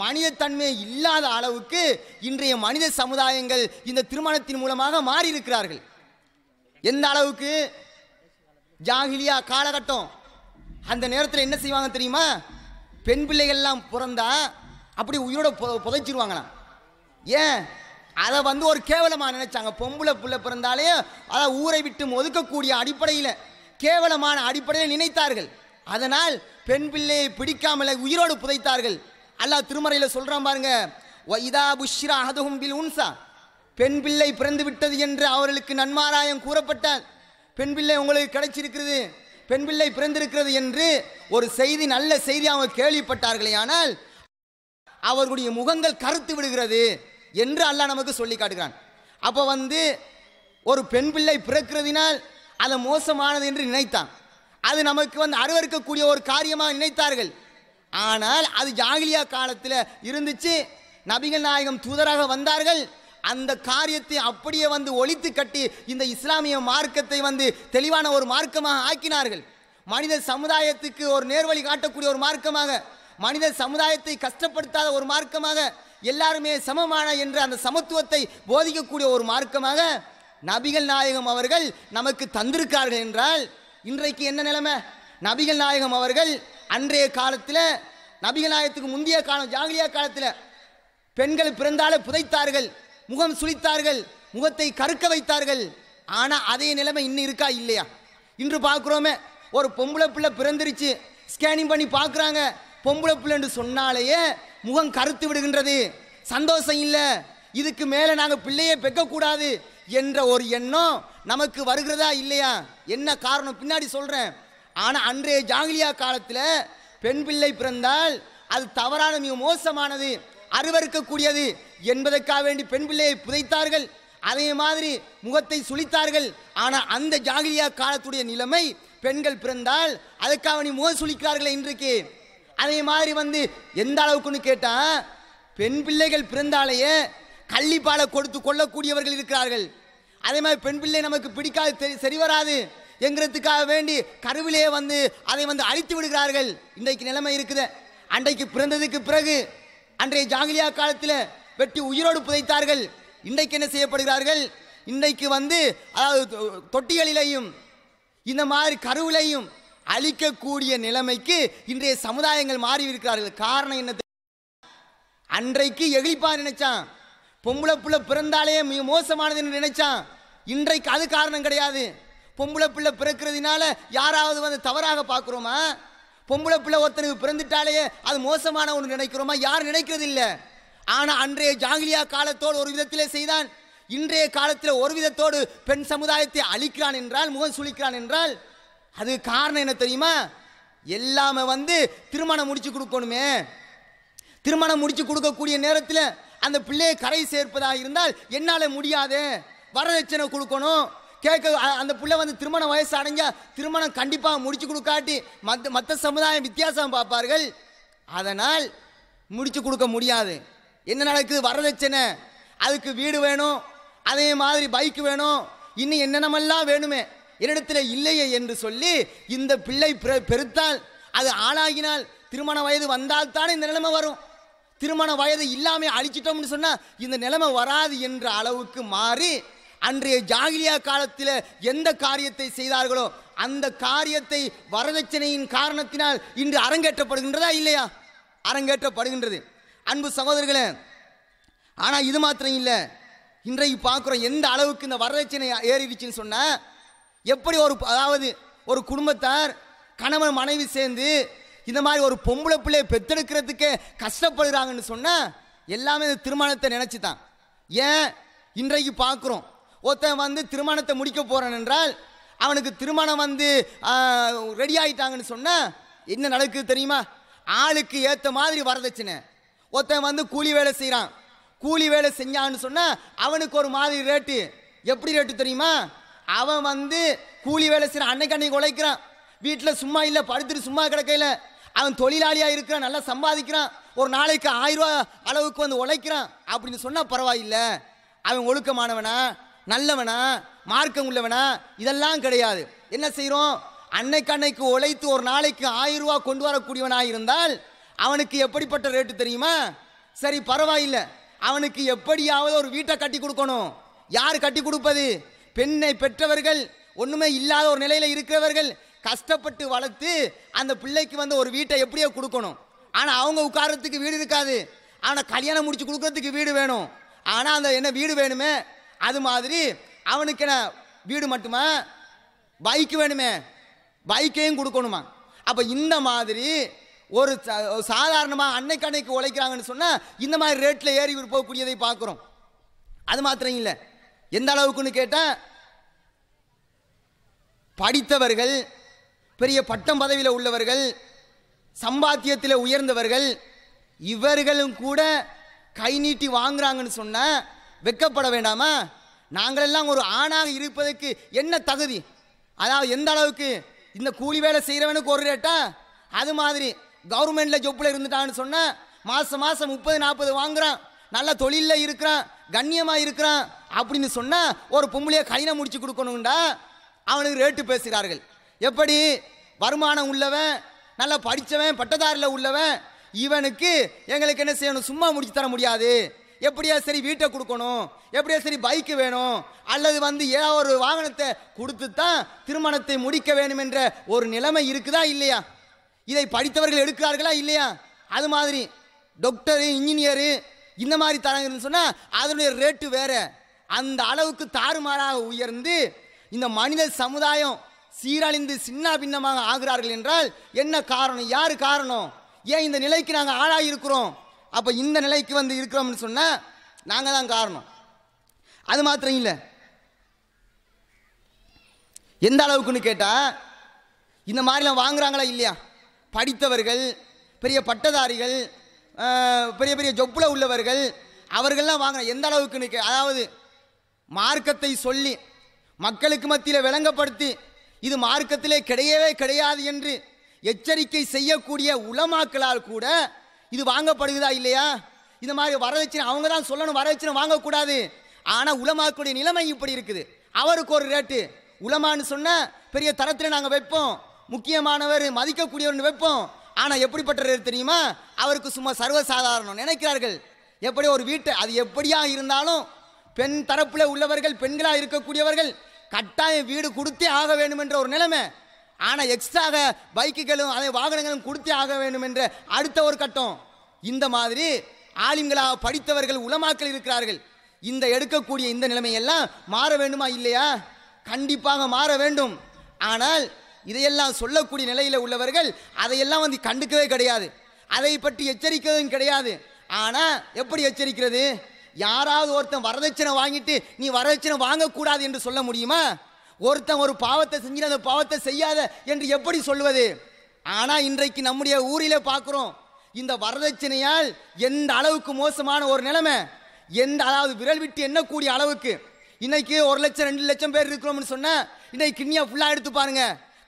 Speaker 2: மனிதத்தன்மை இல்லாத அளவுக்கு இன்றைய மனித சமுதாயங்கள் இந்த திருமணத்தின் மூலமாக மாறி இருக்கிறார்கள். எந்த அளவுக்கு? ஜாகிலியா காலகட்டம், அந்த நேரத்தில் என்ன செய்வாங்க தெரியுமா? பெண் பிள்ளைகள்லாம் பிறந்தா அப்படி உயிரோட புதைச்சிருவாங்களாம். ஏன்? அதை ஒரு கேவலமாக நினைச்சாங்க. பொம்பளை பிள்ளை பிறந்தாலே அதை ஊரை விட்டு ஒதுக்கக்கூடிய அடிப்படையில், கேவலமான அடிப்படையில் நினைத்தார்கள். அதனால் பெண் பிள்ளையை பிடிக்காமல உயிரோடு புதைத்தார்கள். அல்லாஹ் திருமறையில் சொல்றான் பாருங்க, வைதா புஷ்ரா அஹதுஹும் பில் உன்சா, பெண் பிள்ளை பிறந்து விட்டது என்று அவர்களுக்கு நன்மாராயம் கூறப்பட்டால், பெண் பிள்ளை உங்களுக்கு கிடைச்சிருக்கிறது, பெண் பிள்ளை பிறந்திருக்கிறது என்று ஒரு செய்தி, நல்ல செய்தி அவங்க கேள்விப்பட்டார்களே, ஆனால் அவர்களுடைய முகங்கள் கருத்து விடுகிறது என்று அல்லாஹ் நமக்கு சொல்லி காட்டுகிறான். அப்போ ஒரு பெண் பிள்ளை பிறக்கிறதினால் அது மோசமானது என்று நினைத்தான். அது நமக்கு அருவருக்கக்கூடிய ஒரு காரியமாக நினைத்தார்கள். ஆனால் அது ஜாகிலியா காலத்தில் இருந்துச்சு. நபிகள் நாயகம் தூதராக வந்தார்கள். அந்த காரியத்தை அப்படியே ஒழித்து கட்டி இந்த இஸ்லாமிய மார்க்கத்தை தெளிவான ஒரு மார்க்கமாக ஆக்கினார்கள். மனித சமுதாயத்துக்கு ஒரு நேர்வழி காட்டக்கூடிய ஒரு மார்க்கமாக, மனித சமுதாயத்தை கஷ்டப்படுத்தாத ஒரு மார்க்கமாக, எல்லாருமே சமமான என்ற அந்த சமத்துவத்தை போதிக்கக்கூடிய ஒரு மார்க்கமாக நபிகள் நாயகம் அவர்கள் நமக்கு தந்திருக்கார்கள். என்றால் இன்றைக்கு என்ன நிலைமை? நபிகள் நாயகம் அவர்கள் அன்றைய காலத்தில், நபிகள் நாயகத்துக்கு முந்தைய காலம் ஜாகிலியா காலத்தில் பெண்கள் பிறந்தாலே புதைத்தார்கள், முகம் சுளித்தார்கள், முகத்தை கருக்க வைத்தார்கள். ஆனால் அதே நிலைமை இன்னும் இருக்கா இல்லையா? இன்று பார்க்குறோமே, ஒரு பொம்பளை பிள்ளை பிறந்திருச்சு, ஸ்கேனிங் பண்ணி பார்க்குறாங்க, பொம்பளை பிள்ளை என்று சொன்னாலேயே முகம் கருத்து விடுகின்றது. சந்தோஷம் இல்லை, இதுக்கு மேலே நாங்கள் பிள்ளையே பெக்கக்கூடாது என்ற ஒரு எண்ணம் நமக்கு வருகிறதா இல்லையா? என்ன காரணம் பின்னாடி சொல்கிறேன். ஆனால் அன்றைய ஜாகிலியா காலத்தில் பெண் பிள்ளை பிறந்தால் அது தவறான, மிக மோசமானது, அருவருக்கக்கூடியது என்பதற்காக வேண்டி பெண் பிள்ளையை புதைத்தார்கள். அதே மாதிரி முகத்தை சுளித்தார்கள். ஆனால் அந்த ஜாகிலியா காலத்துடைய நிலைமை, பெண்கள் பிறந்தால் அதுக்காக நீ முகம் சுளிக்கிறார்கள் இன்றைக்கு. அதே மாதிரி எந்த அளவுக்குன்னு கேட்டால், பெண் பிள்ளைகள் பிறந்தாலேயே கள்ளிப்பாலை கொடுத்து கொள்ளக்கூடியவர்கள் இருக்கிறார்கள். அதே மாதிரி பெண் பிள்ளை நமக்கு பிடிக்காது, சரி வராது என்கிறதுக்காக வேண்டி கருவிலே அதை அழித்து விடுகிறார்கள். இன்றைக்கு நிலைமை இருக்குது. அன்றைக்கு பிறந்ததுக்கு பிறகு அன்றைய ஜாகிலியா காலத்தில் வெட்டி உயிரோடு புதைத்தார்கள். இன்றைக்கு என்ன செய்யப்படுகிறார்கள்? இன்றைக்கு அதாவது தொட்டிகளிலையும் இந்த மாதிரி கருவிலையும் அழிக்கக்கூடிய நிலைமைக்கு இன்றைய சமுதாயங்கள் மாறி இருக்கிறார்கள். காரணம் என்ன? அன்றைக்கு எகிழிப்பா நினைச்சான், பொம்பளை பிள்ளை பிறந்தாலே மிக மோசமானது என்று நினைச்சான். இன்றைக்கு அது காரணம் கிடையாது. பொம்பளை பிள்ளை பிறக்கிறதுனால யாராவது தவறாக பார்க்குறோமா? பொம்பளை பிள்ளை ஒருத்தனுக்கு பிறந்துட்டாலேயே அது மோசமான ஒன்று நினைக்கிறோமா? யார் நினைக்கிறது இல்லை. ஆனால் அன்றைய ஜாகிலியா காலத்தோடு ஒரு விதத்திலே செய்தான், இன்றைய காலத்தில் ஒரு விதத்தோடு பெண் சமுதாயத்தை அழிக்கிறான் என்றால், முகம் சுளிக்கிறான் என்றால், அது காரணம் என்ன தெரியுமா? எல்லாமே திருமணம் முடிச்சு கொடுக்கணுமே. திருமணம் முடிச்சு கொடுக்கக்கூடிய நேரத்தில் அந்த பிள்ளையை கரை சேர்ப்பதாக இருந்தால் என்னால் முடியாது, வரதட்சணை கொடுக்கணும் கேட்க. அந்த பிள்ளை திருமண வயசு அடைஞ்சா திருமணம் கண்டிப்பாக முடிச்சு கொடுக்காட்டி மற்ற சமுதாயம் வித்தியாசம் பார்ப்பார்கள். அதனால் முடிச்சு கொடுக்க முடியாது. என்ன நடக்குது? வரதட்சணை, அதுக்கு வீடு வேணும், அதே மாதிரி பைக் வேணும், இன்னும் என்னென்னமெல்லாம் வேணுமே, என்னிடத்தில் இல்லையே என்று சொல்லி இந்த பிள்ளை பெருத்தால், அது ஆளாகினால், திருமண வயது வந்தால் தானே இந்த நிலைமை வரும். திருமண வயது இல்லாமல் அழிச்சிட்டோம்னு சொன்னால் இந்த நிலைமை வராது என்ற அளவுக்கு மாறி அன்றைய ஜாகிலியா காலத்தில் எந்த காரியத்தை செய்தார்களோ அந்த காரியத்தை வரதட்சணையின் காரணத்தினால் இன்று அரங்கேற்றப்படுகின்றதா இல்லையா? அரங்கேற்றப்படுகின்றது அன்பு சகோதரர்களே. ஆனால் இது மாத்திரம் இல்லை, இன்றைக்கு பார்க்குறோம் எந்த அளவுக்கு இந்த வரதட்சணை ஏறிடுச்சுன்னு சொன்னால், எப்படி அதாவது ஒரு குடும்பத்தார் கணவன் மனைவி சேர்ந்து இந்த மாதிரி ஒரு பொம்பளை பிள்ளையை பெற்றெடுக்கிறதுக்கே கஷ்டப்படுறாங்கன்னு சொன்னால் எல்லாமே இந்த திருமணத்தை நினச்சி தான். ஏன் இன்றைக்கு பார்க்குறோம், ஒருத்தன் திருமணத்தை முடிக்க போகிறான் என்றால் அவனுக்கு திருமணம் ரெடி ஆகிட்டாங்கன்னு சொன்னால் என்ன நடக்குது தெரியுமா? ஆளுக்கு ஏற்ற மாதிரி வரதட்சணை. ஒருத்தன் கூலி வேலை செய்கிறான், கூலி வேலை செஞ்சான்னு சொன்னால் அவனுக்கு ஒரு மாதிரி ரேட்டு, எப்படி ரேட்டு தெரியுமா? அவன் வந்து கூலி வேலை செய்கிற அன்னைக்கு உழைக்கிறான், வீட்டில் சும்மா இல்லை, படுத்துட்டு சும்மா கிடக்கையில் அவன் தொழிலாளியாக இருக்கிறான், நல்லா சம்பாதிக்கிறான், ஒரு நாளைக்கு 1000 ரூபா அளவுக்கு வந்து உழைக்கிறான் அப்படின்னு சொன்னால் பரவாயில்லை. அவன் ஒழுக்கமானவனா, நல்லவனா, மார்க்கம் உள்ளவனா, இதெல்லாம் கிடையாது. என்ன செய்கிறோம்? அன்னைக்கு உழைத்து ஒரு நாளைக்கு 1000 ரூபா கொண்டு வரக்கூடியவனாக இருந்தால் அவனுக்கு எப்படிப்பட்ட ரேட்டு தெரியுமா? சரி பரவாயில்லை, அவனுக்கு எப்படியாவது ஒரு வீட்டை கட்டி கொடுக்கணும். யார் கட்டி கொடுப்பது? பெண்ணை பெற்றவர்கள், ஒன்றுமே இல்லாத ஒரு நிலையில் இருக்கிறவர்கள் கஷ்டப்பட்டு வளர்த்து அந்த பிள்ளைக்கு வந்து ஒரு வீட்டை எப்படியோ கொடுக்கணும். ஆனால் அவங்க உட்காரத்துக்கு வீடு இருக்காது, ஆனால் கல்யாணம் முடிச்சு கொடுக்கறதுக்கு வீடு வேணும். ஆனால் அந்த என்ன வீடு வேணுமே, அது மாதிரி அவனுக்கு என்ன வீடு மட்டுமா, பைக்கு வேணுமே, பைக்கையும் கொடுக்கணுமா? அப்போ இந்த மாதிரி ஒரு சாதாரணமாக அன்னைக்கு உழைக்கிறாங்கன்னு சொன்னால் இந்த மாதிரி ரேட்டில் ஏறி போகக்கூடியதை பார்க்குறோம். அது மாத்திரம் இல்லை, எந்த அளவுக்குன்னு கேட்டால் படித்தவர்கள், பெரிய பட்டம் பதவியில் உள்ளவர்கள், சம்பாத்தியத்தில் உயர்ந்தவர்கள், இவர்களும் கூட கை நீட்டி வாங்குறாங்கன்னு சொன்னால் வெட்கப்பட வேண்டாமா? நாங்களெல்லாம் ஒரு ஆணாக இருப்பதற்கு என்ன தகுதி? அதாவது எந்த அளவுக்கு இந்த கூலி வேலை செய்கிறவனுக்கு ஒரு ரேட்டா, அது மாதிரி கவர்மெண்ட்டில் ஜொப்பில் இருந்துட்டான்னு சொன்னால் மாதம் 30-40 வாங்குறான், நல்ல தொழிலில் இருக்கிறான், கண்ணியமாக இருக்கிறான் அப்படின்னு சொன்னால் ஒரு பொம்பளையை கல்யாணம் முடிச்சு கொடுக்கணுண்டா அவனுக்கு ரேட்டு பேசுகிறார்கள். எப்படி? வருமானம் உள்ளவன், நல்லா படித்தவன், பட்டதாரில் உள்ளவன், இவனுக்கு எங்களுக்கு என்ன செய்யணும்? சும்மா முடிச்சு தர முடியாது, எப்படியா சரி வீட்டை கொடுக்கணும், எப்படியா சரி பைக்கு வேணும், அல்லது வந்து ஏதாவது ஒரு வாகனத்தை கொடுத்து தான் திருமணத்தை முடிக்க வேண்டும் என்ற ஒரு நிலைமை இருக்குதா இல்லையா? இதை படித்தவர்கள் எடுக்கிறார்களா இல்லையா? அது மாதிரி டாக்டரு, இன்ஜினியரு இந்த மாதிரி தராங்கன்னு சொன்னால் அதனுடைய ரேட்டு வேற. அந்த அளவுக்கு தாறுமாறாக உயர்ந்து இந்த மனித சமுதாயம் சீரழிந்து சின்ன பின்னமாக ஆகிறார்கள் என்றால் என்ன காரணம்? யாரு காரணம்? ஏன் இந்த நிலைக்கு நாங்கள் ஆளாகி இருக்கிறோம்? அப்போ இந்த நிலைக்கு வந்து இருக்கிறோம்னு சொன்னால் நாங்கள் தான் காரணம். அது மாத்திரம் இல்லை, எந்த அளவுக்குன்னு கேட்டால் இந்த மாதிரிலாம் வாங்குறாங்களா இல்லையா? படித்தவர்கள், பெரிய பட்டதாரிகள், பெரிய பெரிய ஜொப்பில் உள்ளவர்கள், அவர்கள்லாம் வாங்குற எந்த அளவுக்குன்னு அதாவது மார்க்கத்தை சொல்லி மக்களுக்கு மத்தியில் விளங்கப்படுத்தி இது மார்க்கத்திலே கிடையவே கிடையாது என்று எச்சரிக்கை செய்யக்கூடிய உலமாக்களால் கூட இது வாங்கப்படுகிறதா இல்லையா? இந்த மாதிரி வரதட்சணை அவங்க தான் சொல்லணும், வரதட்சணை வாங்கக்கூடாது. ஆனால் உலமாக்களுடைய நிலைமை இப்படி இருக்குது. அவருக்கு ஒரு ரேட்டு, உலமான்னு சொன்னால் பெரிய தரத்தில் நாங்கள் வைப்போம், முக்கியமானவர் மதிக்கக்கூடியவர்னு வைப்போம். ஆனால் எப்படிப்பட்ட ரேட் தெரியுமா? அவருக்கு சும்மா சர்வசாதாரணம் நினைக்கிறார்கள். எப்படி ஒரு வீட்டை, அது எப்படியா இருந்தாலும் பெண் தரப்பில் உள்ளவர்கள், பெண்களாக இருக்கக்கூடியவர்கள் கட்டாயம் வீடு கொடுத்தே ஆக வேண்டும் என்ற ஒரு நிலைமை. ஆனால் எக்ஸ்ட்ராக பைக்குகளும் அதை வாகனங்களும் கொடுத்தே ஆக வேண்டும் என்ற அடுத்த ஒரு கட்டம். இந்த மாதிரி ஆலிம்களாக படித்தவர்கள், உலமாக்கள் இருக்கிறார்கள். இந்த எடுக்கக்கூடிய இந்த நிலைமையெல்லாம் மாற வேண்டுமா இல்லையா? கண்டிப்பாக மாற வேண்டும். ஆனால் இதையெல்லாம் சொல்லக்கூடிய நிலையில் உள்ளவர்கள் அதையெல்லாம் வந்து கண்டுக்கவே கிடையாது, அதை பற்றி எச்சரிக்கிறதும் கிடையாது. ஆனால் எப்படி எச்சரிக்கிறது? யாராவது ஒருத்தன் வரதட்சணை வாங்கிட்டு நீ வரதட்சணை வாங்கக்கூடாது என்று சொல்ல முடியுமா? ஒருத்தன் ஒரு பாவத்தை செஞ்சு அந்த பாவத்தை செய்யாத என்று எப்படி சொல்லுவது? ஆனால் இன்றைக்கு நம்முடைய ஊரிலே பார்க்குறோம், இந்த வரதட்சணையால் எந்த அளவுக்கு மோசமான ஒரு நிலைமை, அதாவது விரல் விட்டு எண்ணக்கூடிய அளவுக்கு. இன்னைக்கு 1 லட்சம் 2 லட்சம் பேர் இருக்கிறோம்னு சொன்னால் இன்னைக்கு கிண்ணியா ஃபுல்லாக எடுத்து பாருங்க.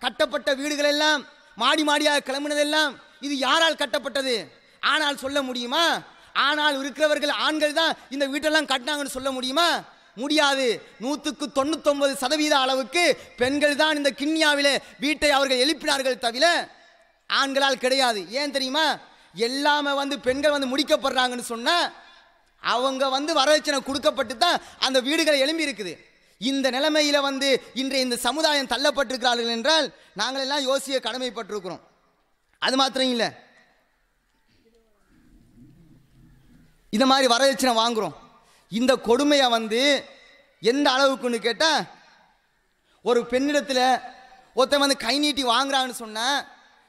Speaker 2: கட்டப்பட்ட வீடுகள் எல்லாம் மாடி மாடியாக கிளம்பினதெல்லாம் இது யாரால் கட்டப்பட்டது? ஆனால் சொல்ல முடியுமா? ஆனால் இருக்கிறவர்கள் ஆண்கள் தான் இந்த வீட்டெல்லாம் கட்டினாங்கன்னு சொல்ல முடியுமா? முடியாது. 99% அளவுக்கு பெண்கள் தான் இந்த கிண்ணியாவிலே வீட்டை அவர்கள் எழுப்பினார்கள் தவிர ஆண்களால் கிடையாது. ஏன் தெரியுமா? எல்லாமே வந்து பெண்கள் வந்து முடிக்கப்படுறாங்கன்னு சொன்னால் அவங்க வந்து வரதட்சணை கொடுக்கப்பட்டு தான் அந்த வீடுகளை எழும்பி இருக்குது. இந்த நிலைமையில வந்து இன்றைய இந்த சமுதாயம் தள்ளப்பட்டிருக்கிறார்கள் என்றால் நாங்கள் எல்லாம் யோசிக்க கடமைப்பட்டிருக்கிறோம். அது மாத்திரம் இல்லை, இந்த மாதிரி வரதட்சணை வாங்குறோம். இந்த கொடுமையை வந்து எந்த அளவுக்குன்னு கேட்டால், ஒரு பெண்ணிடத்தில் ஒருத்தன் வந்து கை நீட்டி வாங்குறான்னு சொன்னால்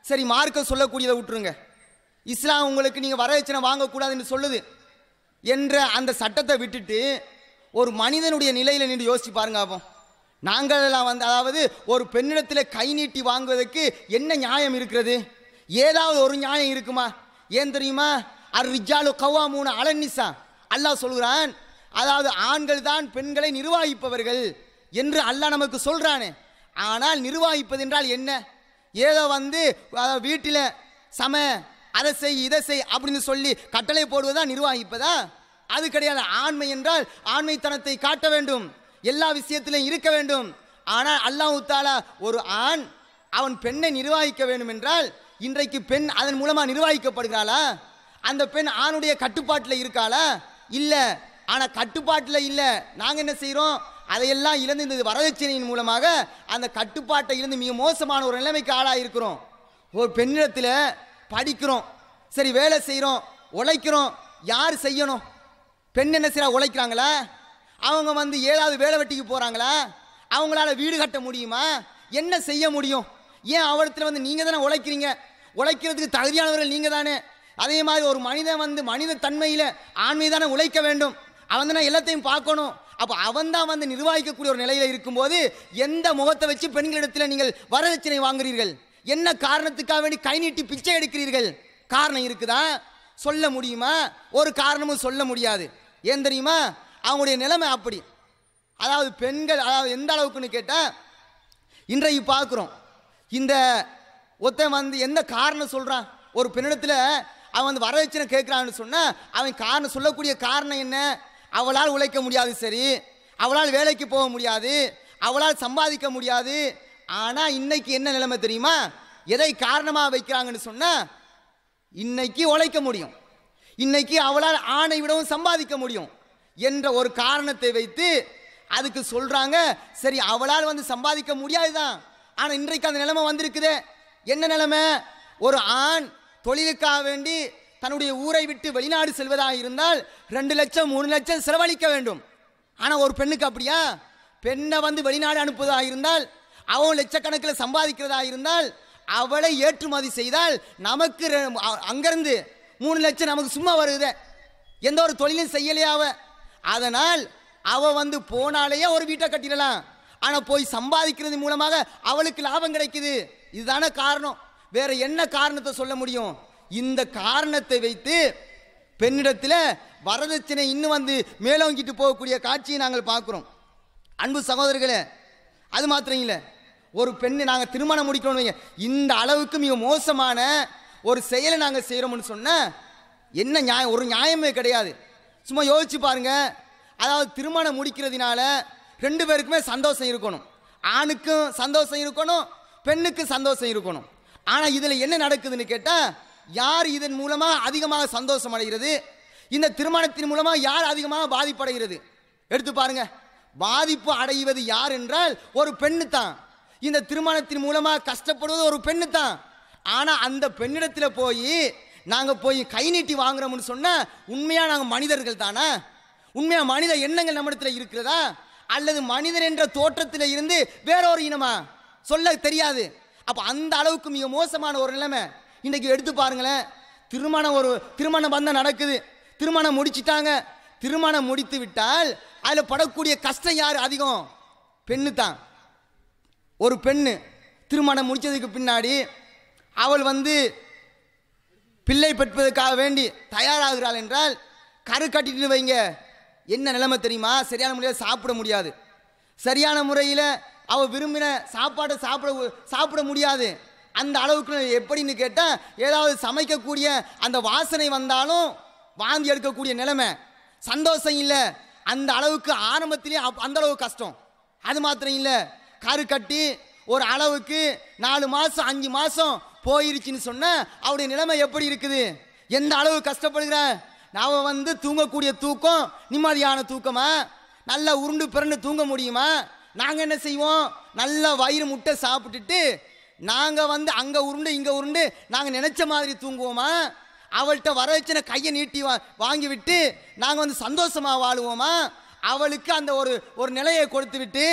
Speaker 2: சரி மார்க்க சொல்லக்கூடியதை விட்டுருங்க, இஸ்லாம் உங்களுக்கு நீங்கள் வரதட்சணை வாங்கக்கூடாதுன்னு சொல்லுது என்ற அந்த சட்டத்தை விட்டுட்டு ஒரு மனிதனுடைய நிலையில் நின்று யோசிச்சு பாருங்க. அப்போ நாங்களெல்லாம் வந்து அதாவது ஒரு பெண்ணிடத்தில் கை நீட்டி வாங்குவதற்கு என்ன நியாயம் இருக்கிறது? ஏதாவது ஒரு நியாயம் இருக்குமா? ஏன் தெரியுமா? அர் ரிஜாலு கவ்வாமூன அலன் நிசா, அல்லாஹ் சொல்கிறான், அதாவது ஆண்கள் தான் பெண்களை நிர்வகிப்பவர்கள் என்று அல்லாஹ் நமக்கு சொல்றானே. ஆனால் நிர்வகிப்பது என்றால் என்ன? ஏதோ வீட்டில் சம அதை செய் இதை செய் அப்படின்னு சொல்லி கட்டளை போடுவதா நிர்வகிப்பதா? அது கிடையாது. ஆண்மை என்றால் ஆண்மைத்தனத்தை காட்ட வேண்டும், எல்லா விஷயத்திலும் இருக்க வேண்டும். ஆனால் அல்லாஹ் தஆலா ஒரு ஆண் அவன் பெண்ணை நிர்வகிக்க வேண்டும் என்றால், இன்றைக்கு பெண் அதன் மூலமாக நிர்வகிக்கப்படுகிறாளா? அந்த பெண் ஆணுடைய கட்டுப்பாட்டில் இருக்காளா? இல்லை. ஆனால் கட்டுப்பாட்டில் இல்லை. நாங்கள் என்ன செய்கிறோம்? அதையெல்லாம் இழந்து இந்த வரதட்சணையின் மூலமாக அந்த கட்டுப்பாட்டை இழந்து மிக மோசமான ஒரு நிலைமைக்கு ஆளாக இருக்கிறோம். ஒரு பெண்ணிடத்தில் படிக்கிறோம், சரி வேலை செய்கிறோம், உழைக்கிறோம். யார் செய்யணும்? பெண் என்ன செய்யறா? உழைக்கிறாங்களா? அவங்க ஏதாவது வேலை வெட்டிக்கு போகிறாங்களா? அவங்களால வீடு கட்ட முடியுமா? என்ன செய்ய முடியும்? ஏன் அவடத்தில் நீங்கள் தானே உழைக்கிறீங்க, உழைக்கிறதுக்கு தகுதியானவர்கள் நீங்கள் தானே. அதே மாதிரி ஒரு மனிதன் மனித தன்மையில் ஆண்மை தானே உழைக்க வேண்டும், அவன் தானே எல்லாத்தையும் பார்க்கணும். அப்போ அவன் தான் நிர்வகிக்கக்கூடிய ஒரு நிலையில் இருக்கும்போது எந்த முகத்தை வச்சு பெண்களிடத்தில் நீங்கள் வரதட்சணை வாங்குறீர்கள்? என்ன காரணத்துக்காக வேண்டி கை நீட்டி பிச்சை எடுக்கிறீர்கள்? காரணம் இருக்குதா? சொல்ல முடியுமா? ஒரு காரணமும் சொல்ல முடியாது. ஏன் தெரியுமா? அவங்களுடைய நிலைமை அப்படி. அதாவது பெண்கள் எந்த அளவுக்குன்னு கேட்டால், இன்றைக்கு பார்க்குறோம், இந்த ஒருத்தன் எந்த காரணம் சொல்கிறான்? ஒரு பெண்ணிடத்தில் அவன் வரதட்சணை கேட்குறான்னு சொன்னால் அவன் காரணம் சொல்லக்கூடிய காரணம் என்ன? அவளால் உழைக்க முடியாது, சரி, அவளால் வேலைக்கு போக முடியாது, அவளால் சம்பாதிக்க முடியாது. ஆனால் இன்னைக்கு என்ன நிலைமை தெரியுமா? எதை காரணமாக வைக்கிறாங்கன்னு சொன்னால், இன்னைக்கு உழைக்க முடியும், இன்னைக்கு அவளால் ஆணை விடவும் சம்பாதிக்க முடியும் என்ற ஒரு காரணத்தை வைத்து அதுக்கு சொல்றாங்க. சரி, அவளால் சம்பாதிக்க முடியாதுதான். ஆனால் இன்றைக்கு அந்த நிலைமை வந்திருக்குதே. என்ன நிலைமை? ஒரு ஆண் தொழிலுக்காக வேண்டி தன்னுடைய ஊரை விட்டு வெளிநாடு செல்வதாக இருந்தால் 2 லட்சம் 3 லட்சம் செலவழிக்க வேண்டும். ஆனால் ஒரு பெண்ணுக்கு அப்படியா? பெண்ணை வெளிநாடு அனுப்புவதாக இருந்தால், அவன் லட்சக்கணக்கில் சம்பாதிக்கிறதா இருந்தால், அவளை ஏற்றுமதி செய்தால் நமக்கு அங்கிருந்து 3 லட்சம் நமக்கு சும்மா வருது. எந்த ஒரு தொழிலும் செய்யலையாவ. அதனால் அவ போனாலேயே ஒரு வீட்டை கட்டிடலாம். ஆனால் போய் சம்பாதிக்கிறது மூலமாக அவளுக்கு லாபம் கிடைக்குது. இதுதானே காரணம். வேற என்ன காரணத்தை சொல்ல முடியும்? இந்த காரணத்தை வைத்து பெண்ணிடத்தில் வரதட்சணை இன்னும் மேலோங்கிட்டு போகக்கூடிய காட்சியை நாங்கள் பார்க்குறோம். அன்பு சகோதரர்களே, அது மாத்திரம் இல்லை, ஒரு பெண்ணு நாங்கள் திருமணம் முடிக்கணும் வைங்க, இந்த அளவுக்கு மிக மோசமான ஒரு செயலை நாங்கள் செய்கிறோம்னு சொன்னால் என்ன நியாயம்? ஒரு நியாயமே கிடையாது. சும்மா யோசிச்சு பாருங்க. அதாவது திருமணம் முடிக்கிறதுனால 2 பேருக்குமே சந்தோஷம் இருக்கணும். ஆணுக்கும் சந்தோஷம் இருக்கணும், பெண்ணுக்கு சந்தோஷம் இருக்கணும். ஆனால் இதில் என்ன நடக்குதுன்னு கேட்டால், யார் இதன் மூலமாக அதிகமாக சந்தோஷம் அடைகிறது? இந்த திருமணத்தின் மூலமாக யார் அதிகமாக பாதிப்படைகிறது? எடுத்து பாருங்க. பாதிப்பு அடைவது யார் என்றால் ஒரு பெண்ணு தான். இந்த திருமணத்தின் மூலமாக கஷ்டப்படுவது ஒரு பெண்ணு தான். ஆனால் அந்த பெண்ணிடத்தில் நாங்கள் போய் கை நீட்டி வாங்குறோம்னு சொன்னால் உண்மையாக நாங்கள் மனிதர்கள் தானா? உண்மையாக மனித எண்ணங்கள் நம்மிடத்தில் இருக்கிறதா? அல்லது மனிதன் என்ற தோற்றத்தில் இருந்து வேறொரு இனமா? சொல்ல தெரியாது. அப்போ அந்த அளவுக்கு மிக மோசமான ஒரு நிலைமை இன்றைக்கு. எடுத்து பாருங்களேன். திருமண பந்தம் நடக்குது, திருமணம் முடிச்சிட்டாங்க. திருமணம் முடித்து விட்டால் அதில் படக்கூடிய கஷ்டம் யார் அதிகம்? பெண்ணு தான். ஒரு பெண்ணு திருமணம் முடித்ததுக்கு பின்னாடி அவள் பிள்ளை பெற்பதற்காக வேண்டி தயாராகிறாள் என்றால், கரு கட்டிட்டு வைங்க, என்ன நிலைமை தெரியுமா? சரியான முறையில் சாப்பிட முடியாது. சரியான முறையில் அவள் விரும்பின சாப்பாட்டை சாப்பிட முடியாது. அந்த அளவுக்கு எப்படின்னு கேட்டால், ஏதாவது சமைக்கக்கூடிய அந்த வாசனை வந்தாலும் வாந்தி எடுக்கக்கூடிய நிலைமை. சந்தோஷம் இல்லை. அந்த அளவுக்கு ஆரம்பத்திலே அந்த அளவு கஷ்டம். அது மாத்திரம் இல்லை, கரு கட்டி ஒரு அளவுக்கு 4 மாதம் 5 மாதம் போயிருச்சுன்னு சொன்ன அவருடைய நிலைமை எப்படி இருக்குது? எந்த அளவு கஷ்டப்படுகிற? நாம் தூங்கக்கூடிய தூக்கம் நிம்மதியான தூக்கமா? நல்லா உருண்டு பிறண்டு தூங்க முடியுமா? நாங்கள் என்ன செய்வோம்? நல்லா வயிறு முட்டை சாப்பிட்டுட்டு நாங்கள் அங்கே உருண்டு இங்கே உருண்டு நாங்கள் நினைச்ச மாதிரி தூங்குவோமா? அவள்கிட்ட வரதட்சணை கையை நீட்டி வாங்கி விட்டு நாங்கள் சந்தோஷமாக வாழுவோமா? அவளுக்கு அந்த ஒரு நிலையை கொடுத்து விட்டு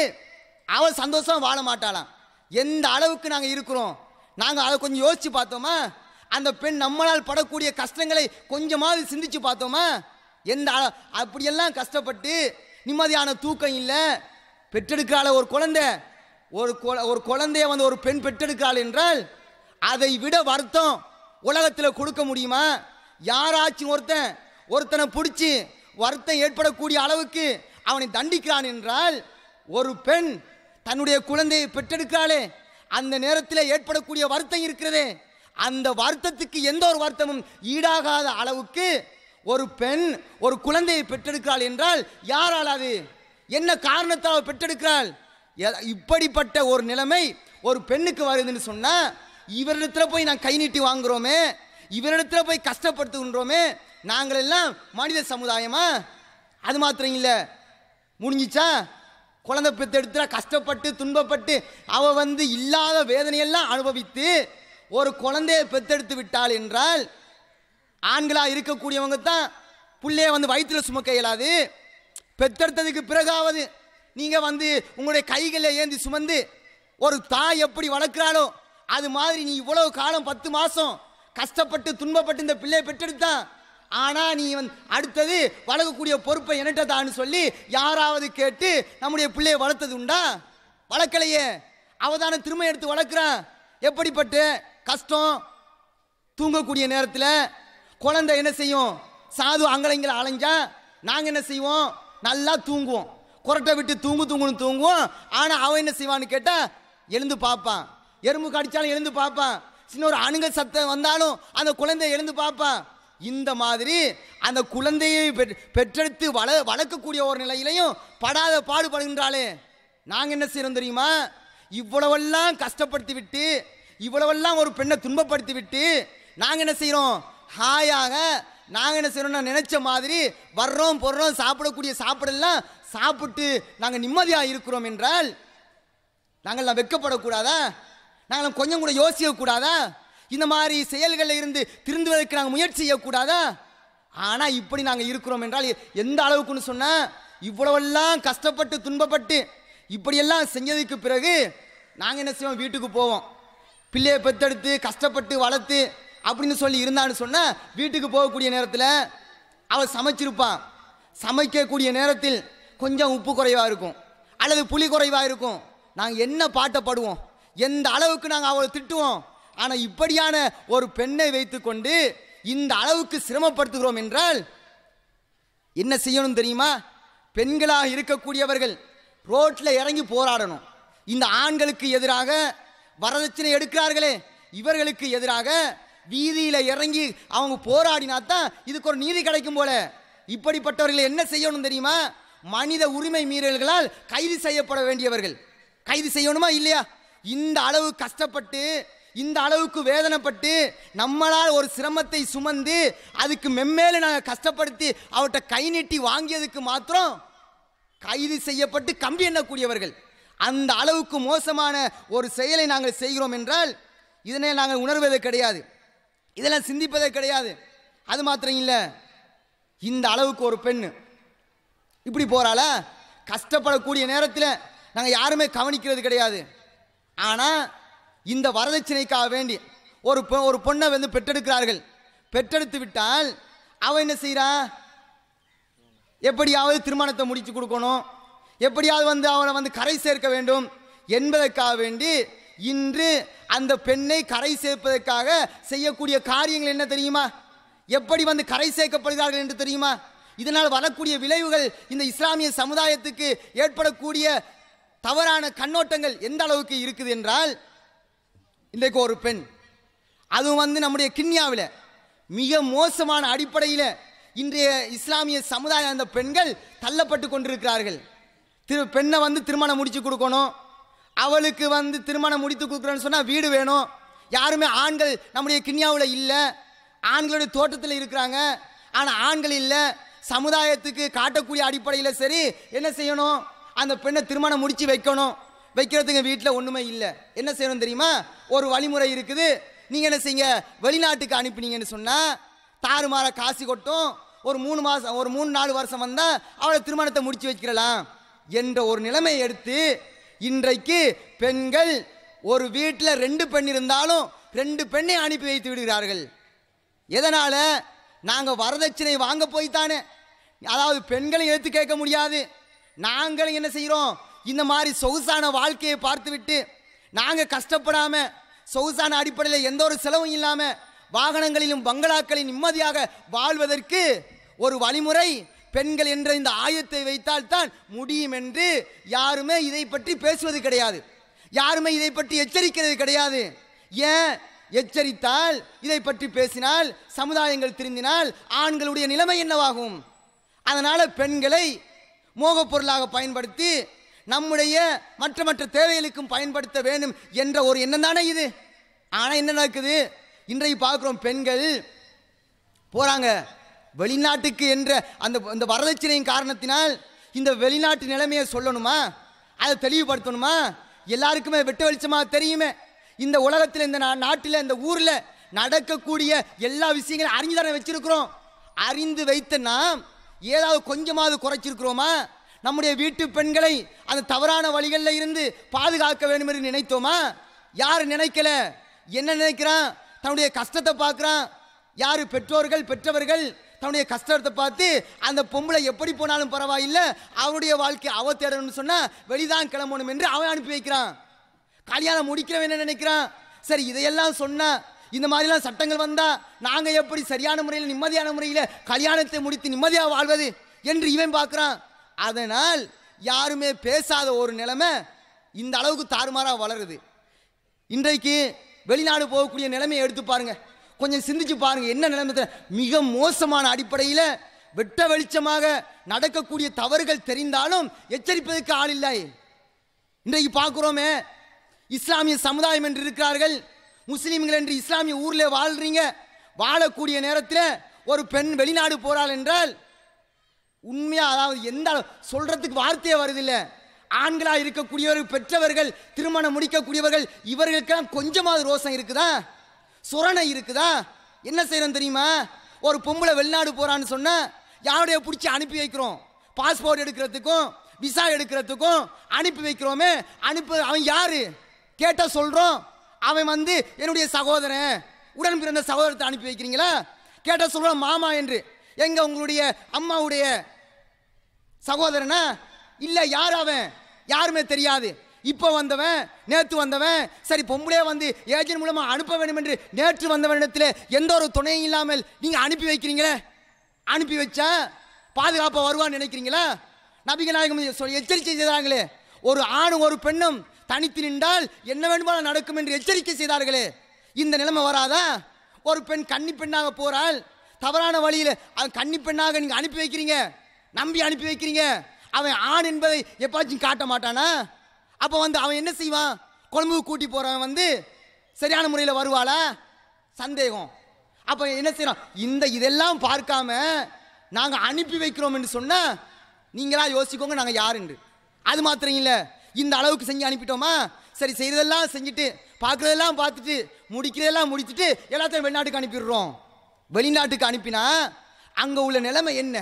Speaker 2: அவள் சந்தோஷமாக வாழ மாட்டாளாம். எந்த அளவுக்கு நாங்கள் இருக்கிறோம்? நாங்கள் அதை கொஞ்சம் யோசிச்சு பார்த்தோமா? அந்த பெண் நம்மளால் படக்கூடிய கஷ்டங்களை கொஞ்சமாவது சிந்திச்சு பார்த்தோமா? அப்படியெல்லாம் கஷ்டப்பட்டு நிம்மதியான தூக்கம் இல்லை. பெற்றெடுக்கிறாள் ஒரு குழந்தை, ஒரு குழந்தைய ஒரு பெண் பெற்றெடுக்கிறாள் என்றால் அதை விட வருத்தம் உலகத்தில் கொடுக்க முடியுமா? யாராச்சும் ஒருத்தனை பிடிச்சி வருத்தம் ஏற்படக்கூடிய அளவுக்கு அவனை தண்டிக்கிறான் என்றால், ஒரு பெண் தன்னுடைய குழந்தையை பெற்றெடுக்கிறாளே, அந்த நேரத்தில் ஏற்படக்கூடிய வருத்தம் இருக்கிறதே, அந்த வருத்தத்துக்கு எந்த ஒரு வருத்தமும் ஈடாகாத அளவுக்கு ஒரு பெண் ஒரு குழந்தையை பெற்றெடுக்கிறாள் என்றால் யாரால், அது என்ன காரணத்தால் பெற்றெடுக்கிறாள்? இப்படிப்பட்ட ஒரு நிலைமை ஒரு பெண்ணுக்கு வருதுன்னு சொன்னா, இவரிடத்துல போய் நான் கை நீட்டி வாங்குறோமே, இவரிடத்துல போய் கஷ்டப்படுத்துகின்றோமே, நாங்கள் எல்லாம் மனித சமுதாயமா? அது மாத்திரம் இல்லை, முடிஞ்சிச்சா? குழந்தை பெற்றெடுத்தா கஷ்டப்பட்டு துன்பப்பட்டு அவ இல்லாத வேதனையெல்லாம் அனுபவித்து ஒரு குழந்தையை பெற்றெடுத்து விட்டாள் என்றால், ஆண்களா இருக்கக்கூடியவங்க தான் புள்ளைய வயிற்றுல சுமக்க இயலாது. பெற்றெடுத்ததுக்கு பிறகாவது நீங்க உங்களுடைய கைகளை ஏந்தி சுமந்து ஒரு தாய் எப்படி வளர்க்கிறாளோ அது மாதிரி நீ இவ்வளவு காலம் 10 மாசம் கஷ்டப்பட்டு துன்பப்பட்டு இந்த பிள்ளையை பெற்றெடுத்தான். ஆனா நீ அடுத்தது வளர்க்கக்கூடிய பொறுப்பை என்னட்டதான்னு சொல்லி யாராவது கேட்டு நம்முடைய பிள்ளையை வளர்த்தது உண்டா? வளர்க்கலையே. அவதான திரும்ப எடுத்து வளர்க்கிறான். எப்படிப்பட்ட கஷ்டம்! தூங்கக்கூடிய நேரத்தில் குழந்தை என்ன செய்யும்? சாது அங்கலைங்களை அலைஞ்சா நாங்கள் என்ன செய்வோம்? நல்லா தூங்குவோம். குரட்டை விட்டு தூங்குன்னு தூங்குவோம். ஆனால் அவன் என்ன செய்வான்னு கேட்டால் எழுந்து பார்ப்பான். எறும்பு கடிச்சாலும் எழுந்து பார்ப்பான். சின்ன ஒரு அணுக சத்தம் வந்தாலும் அந்த குழந்தையை எழுந்து பார்ப்பான். இந்த மாதிரி அந்த குழந்தையை பெற்றெடுத்து வளர்க்கக்கூடிய ஒரு நிலையிலையும் படாத பாடுபடுகின்றாளே, நாங்கள் என்ன செய்யறோம் தெரியுமா? இவ்வளவெல்லாம் கஷ்டப்படுத்தி விட்டு, இவ்வளவெல்லாம் ஒரு பெண்ணை துன்பப்படுத்தி விட்டு நாங்கள் என்ன செய்யறோம்? ஹாயாக நாங்கள் என்ன செய்யறோம்? நினைச்ச மாதிரி வர்றோம் போடுறோம், சாப்பிடக்கூடிய சாப்பிடலாம் சாப்பிட்டு நாங்கள் நிம்மதியாக இருக்கிறோம் என்றால் நாங்கள்லாம் வெட்கப்படக்கூடாதா? நாங்கள் கொஞ்சம் கூட யோசிக்க கூடாதா? இந்த மாதிரி செயல்களில் இருந்து திருந்துவதற்கு நாங்கள் முயற்சி செய்யக்கூடாதா? ஆனால் இப்படி நாங்கள் இருக்கிறோம் என்றால் எந்த அளவுக்குன்னு சொன்னால், இவ்வளவெல்லாம் கஷ்டப்பட்டு துன்பப்பட்டு இப்படியெல்லாம் செஞ்சதுக்கு பிறகு நாங்கள் என்ன செய்வோம்? வீட்டுக்கு போவோம். பிள்ளையை பெற்றெடுத்து கஷ்டப்பட்டு வளர்த்து அப்படின்னு சொல்லி இருந்தான்னு சொன்னால், வீட்டுக்கு போகக்கூடிய நேரத்தில் அவள் சமைச்சிருப்பான். சமைக்கக்கூடிய நேரத்தில் கொஞ்சம் உப்பு குறைவாக இருக்கும் அல்லது புளி குறைவாக இருக்கும். நாங்கள் என்ன பாட்டை பாடுவோம், எந்த அளவுக்கு நாங்கள் அவளை திட்டுவோம். ஆனால் இப்படியான ஒரு பெண்ணை வைத்துக்கொண்டு இந்த அளவுக்கு சிரமப்படுத்துகிறோம் என்றால் என்ன செய்யணும் தெரியுமா? பெண்களாக இருக்கக்கூடியவர்கள் ரோட்டில் இறங்கி போராடணும். இந்த ஆண்களுக்கு எதிராக வரதட்சணை எடுக்கிறார்களே, இவர்களுக்கு எதிராக வீதியில் இறங்கி அவங்க போராடினாத்தான் இதுக்கு ஒரு நீதி கிடைக்கும் போல. இப்படிப்பட்டவர்கள் என்ன செய்யணும் தெரியுமா? மனித உரிமை மீறல்களால் கைது செய்யப்பட வேண்டியவர்கள். கைது செய்யணுமா இல்லையா? இந்த அளவு கஷ்டப்பட்டு இந்த அளவுக்கு வேதனைப்பட்டு நம்மளால் ஒரு சிரமத்தை சுமந்து அதுக்கு மெம்மேல நாங்கள் கஷ்டப்படுத்தி அவர்கிட்ட கை நீட்டி வாங்கியதுக்கு மாத்திரம் கைது செய்யப்பட்டு கம்பி எண்ணக்கூடியவர்கள். அந்த அளவுக்கு மோசமான ஒரு செயலை நாங்கள் செய்கிறோம் என்றால் இதனை நாங்கள் உணர்வதே கிடையாது, இதெல்லாம் சிந்திப்பதே கிடையாது. அது மாத்திரம் இல்லை, இந்த அளவுக்கு ஒரு பெண் இப்படி போறாளா? கஷ்டப்படக்கூடிய நேரத்தில் நாங்கள் யாருமே கவனிக்கிறது கிடையாது. ஆனால் இந்த வரதட்சணைக்காக வேண்டி ஒரு பொண்ணை பெற்றெடுக்கிறார்கள். பெற்றெடுத்து விட்டால் அவன் என்ன செய்கிறான்? எப்படியாவது திருமணத்தை முடிச்சு கொடுக்கணும், எப்படியாவது அவனை கரை சேர்க்க வேண்டும் என்பதற்காக வேண்டி இன்று அந்த பெண்ணை கரை சேர்ப்பதற்காக செய்யக்கூடிய காரியங்கள் என்ன தெரியுமா? எப்படி கரை சேர்க்கப்படுகிறார்கள் என்று தெரியுமா? இதனால் வரக்கூடிய விளைவுகள் இந்த இஸ்லாமிய சமுதாயத்துக்கு ஏற்படக்கூடிய தவறான கண்ணோட்டங்கள் எந்த அளவுக்கு இருக்குது என்றால், இன்றைக்கு ஒரு பெண், அதுவும் நம்முடைய கிண்ணியாவில் மிக மோசமான அடிப்படையில் இன்றைய இஸ்லாமிய சமுதாய அந்த பெண்கள் தள்ளப்பட்டு கொண்டிருக்கிறார்கள். பெண்ணை திருமணம் முடிச்சு கொடுக்கணும், அவளுக்கு திருமணம் முடித்து கொடுக்குறேன்னு சொன்னால் வீடு வேணும். யாருமே ஆண்கள் நம்முடைய கிண்ணியாவில் இல்லை, ஆண்களுடைய தோட்டத்தில் இருக்கிறாங்க. ஆனால் ஆண்கள் இல்லை. சமுதாயத்துக்கு காட்டக்கூடிய அடிப்படையில் சரி என்ன செய்யணும்? அந்த பெண்ணை திருமணம் முடித்து வைக்கணும். வைக்கிறதுக்கு வீட்டில் ஒன்றுமே இல்லை. என்ன செய்யணும் தெரியுமா? ஒரு வழிமுறை இருக்குது. நீங்கள் என்ன செய்யுங்க, வெளிநாட்டுக்கு அனுப்பினீங்கன்னு சொன்னால் தாறுமாற காசு கொட்டும். ஒரு 3 மாதம் ஒரு 3-4 வருஷம் வந்தால் அவளை திருமணத்தை முடித்து வைக்கிறலாம் என்ற ஒரு நிலைமையை எடுத்து இன்றைக்கு பெண்கள் ஒரு வீட்டில் 2 பெண் இருந்தாலும் 2 பெண்ணை அனுப்பி வைத்து விடுகிறார்கள். எதனால்? நாங்கள் வரதட்சணை வாங்க போய்த்தானே. அதாவது பெண்களை எடுத்து கேட்க முடியாது. நாங்களும் என்ன செய்கிறோம்? இந்த மாதிரி சொகுசான வாழ்க்கையை பார்த்துவிட்டு நாங்கள் கஷ்டப்படாமல் சொகுசான அடிப்படையில் எந்த ஒரு செலவும் இல்லாமல் வாகனங்களிலும் பங்களாக்களில் நிம்மதியாக வாழ்வதற்கு ஒரு வழிமுறை பெண்கள் என்ற இந்த ஆயத்தை வைத்தால் தான் முடியும் என்று யாருமே இதை பற்றி பேசுவது கிடையாது. யாருமே இதை பற்றி எச்சரிக்கிறது கிடையாது. ஏன்? எச்சரித்தால், இதை பற்றி பேசினால், சமுதாயங்கள் திருந்தினால் ஆண்களுடைய நிலைமை என்னவாகும்? அதனால பெண்களை மோகப் பொருளாக பயன்படுத்தி நம்முடைய மற்ற தேவைகளுக்கும் பயன்படுத்த வேண்டும் என்ற ஒரு எண்ணம் தானே இது. ஆனால் என்ன நடக்குது? இன்றைக்கு பார்க்குறோம், பெண்கள் போகிறாங்க வெளிநாட்டுக்கு என்ற அந்த வரதட்சணையின் காரணத்தினால் இந்த வெளிநாட்டு நிலைமையை சொல்லணுமா, அதை தெளிவுபடுத்தணுமா? எல்லாருக்குமே வெட்ட வெளிச்சமாக தெரியுமே. இந்த உலகத்தில், இந்த நாட்டில், இந்த ஊரில் நடக்கக்கூடிய எல்லா விஷயங்களும் அறிஞ்சு தானே வச்சிருக்கிறோம். அறிந்து வைத்த நாம் ஏதாவது கொஞ்சமாவது குறைச்சிருக்கிறோமா? நம்முடைய வீட்டு பெண்களை அந்த தவறான வழிகளில் இருந்து பாதுகாக்க வேண்டும் என்று நினைத்தோமா? யார் நினைக்கல. என்ன நினைக்கிறான்? தன்னுடைய கஷ்டத்தை பார்க்குறான். யார்? பெற்றவர்கள் தன்னுடைய கஷ்டத்தை பார்த்து அந்த பொம்பளை எப்படி போனாலும் பரவாயில்லை, அவனுடைய வாழ்க்கை அவ தேடணும்னு சொன்னால் வெளிதான் கிளம்பணும் என்று அவன் அனுப்பி வைக்கிறான். கல்யாணம் முடிக்கிறவன் என்ன நினைக்கிறான்? சரி, இதையெல்லாம் சொன்னால், இந்த மாதிரிலாம் சட்டங்கள் வந்தால் நாங்கள் எப்படி சரியான முறையில் நிம்மதியான முறையில் கல்யாணத்தை முடித்து நிம்மதியாக வாழ்வது என்று இவன் பார்க்குறான். அதனால் யாருமே பேசாத ஒரு நிலைமை இந்த அளவுக்கு தாறுமாறாக வளருது. இன்றைக்கு வெளிநாடு போகக்கூடிய நிலைமையை எடுத்து பாருங்க, கொஞ்சம் சிந்திச்சு பாருங்க. என்ன நிலைமை? மிக மோசமான அடிப்படையில் வெட்ட வெளிச்சமாக நடக்கக்கூடிய தவறுகள் தெரிந்தாலும் எச்சரிப்பதற்கு ஆள் இல்லை. இன்றைக்கு பார்க்குறோமே, இஸ்லாமிய சமுதாயம் என்று இருக்கிறார்கள், முஸ்லீம்கள் என்று இஸ்லாமிய ஊரில் வாழ்றீங்க. வாழக்கூடிய நேரத்தில் ஒரு பெண் வெளிநாடு போறாள் என்றால் உண்மையா, அதாவது எந்த சொல்றதுக்கு வார்த்தையே வருதில்லை. ஆண்களாக இருக்கக்கூடியவர்கள், பெற்றவர்கள், திருமணம் முடிக்கக்கூடியவர்கள், இவர்களுக்கெல்லாம் கொஞ்சமாவது ரோசம் இருக்குதா? சுரணை இருக்குதா? என்ன செய்யறோம் தெரியுமா? ஒரு பொம்பளை வெளிநாடு போறான்னு சொன்னா யாருடைய பிடிச்சி அனுப்பி வைக்கிறோம். பாஸ்போர்ட் எடுக்கிறதுக்கும் விசா எடுக்கிறதுக்கும் அனுப்பி வைக்கிறோமே. அவன் யாரு கேட்ட சொல்றோம், அவன் என்னுடைய சகோதரன், உடன் பிறந்த சகோதரத்தை அனுப்பி வைக்கிறீங்களா? கேட்ட சொல்றோம் மாமா என்று. எங்க உங்களுடைய அம்மாவுடைய சகோதரனா? இல்ல. யார் அவன்? யாருமே தெரியாது. இப்போ வந்தவன், நேற்று வந்தவன். சரி, பொம்பளையே ஏஜென்ட் மூலமா அனுப்ப வேண்டும் என்று நேற்று வந்தவனிடத்தில் எந்த ஒரு துணையும் இல்லாமல் நீங்க அனுப்பி வைக்கிறீங்களே. அனுப்பி வச்சா பாதுகாப்பா வருவான்னு நினைக்கிறீங்களா? நபிகள் நாயகம் எச்சரிக்கை செய்தாங்களே, ஒரு ஆணும் ஒரு பெண்ணும் தனித்து நின்றால் என்ன வேண்டுமானால் நடக்கும் என்று எச்சரிக்கை செய்தார்களே. இந்த நிலைமை வராதா? ஒரு பெண் கன்னி பெண்ணாக போறாள், தவறான வழியில் கன்னி பெண்ணாக நீங்க அனுப்பி வைக்கிறீங்க, நம்பி அனுப்பி வைக்கிறீங்க. அவன் ஆண் என்பதை எப்பாச்சும் காட்ட மாட்டானா? அப்போ அவன் என்ன செய்வான்? கொழம்புக்கு கூட்டி போறவன் சரியான முறையில் வருவாளா? சந்தேகம். அப்போ என்ன செய்யறான்? இதெல்லாம் பார்க்காம நாங்கள் அனுப்பி வைக்கிறோம் என்று சொன்னா நீங்களா யோசிக்கோங்க நாங்கள் யாருன்னு. அது மாத்திரம் இல்லை, இந்த அளவுக்கு செஞ்சு அனுப்பிட்டோமா? சரி, செய்யறதெல்லாம் செஞ்சுட்டு, பார்க்குறதெல்லாம் பார்த்துட்டு, முடிக்கிறதெல்லாம் முடிச்சுட்டு எல்லாத்தையும் வெளிநாட்டுக்கு அனுப்பிடுறோம். வெளிநாட்டுக்கு அனுப்பினா அங்கே உள்ள நிலைமை என்ன,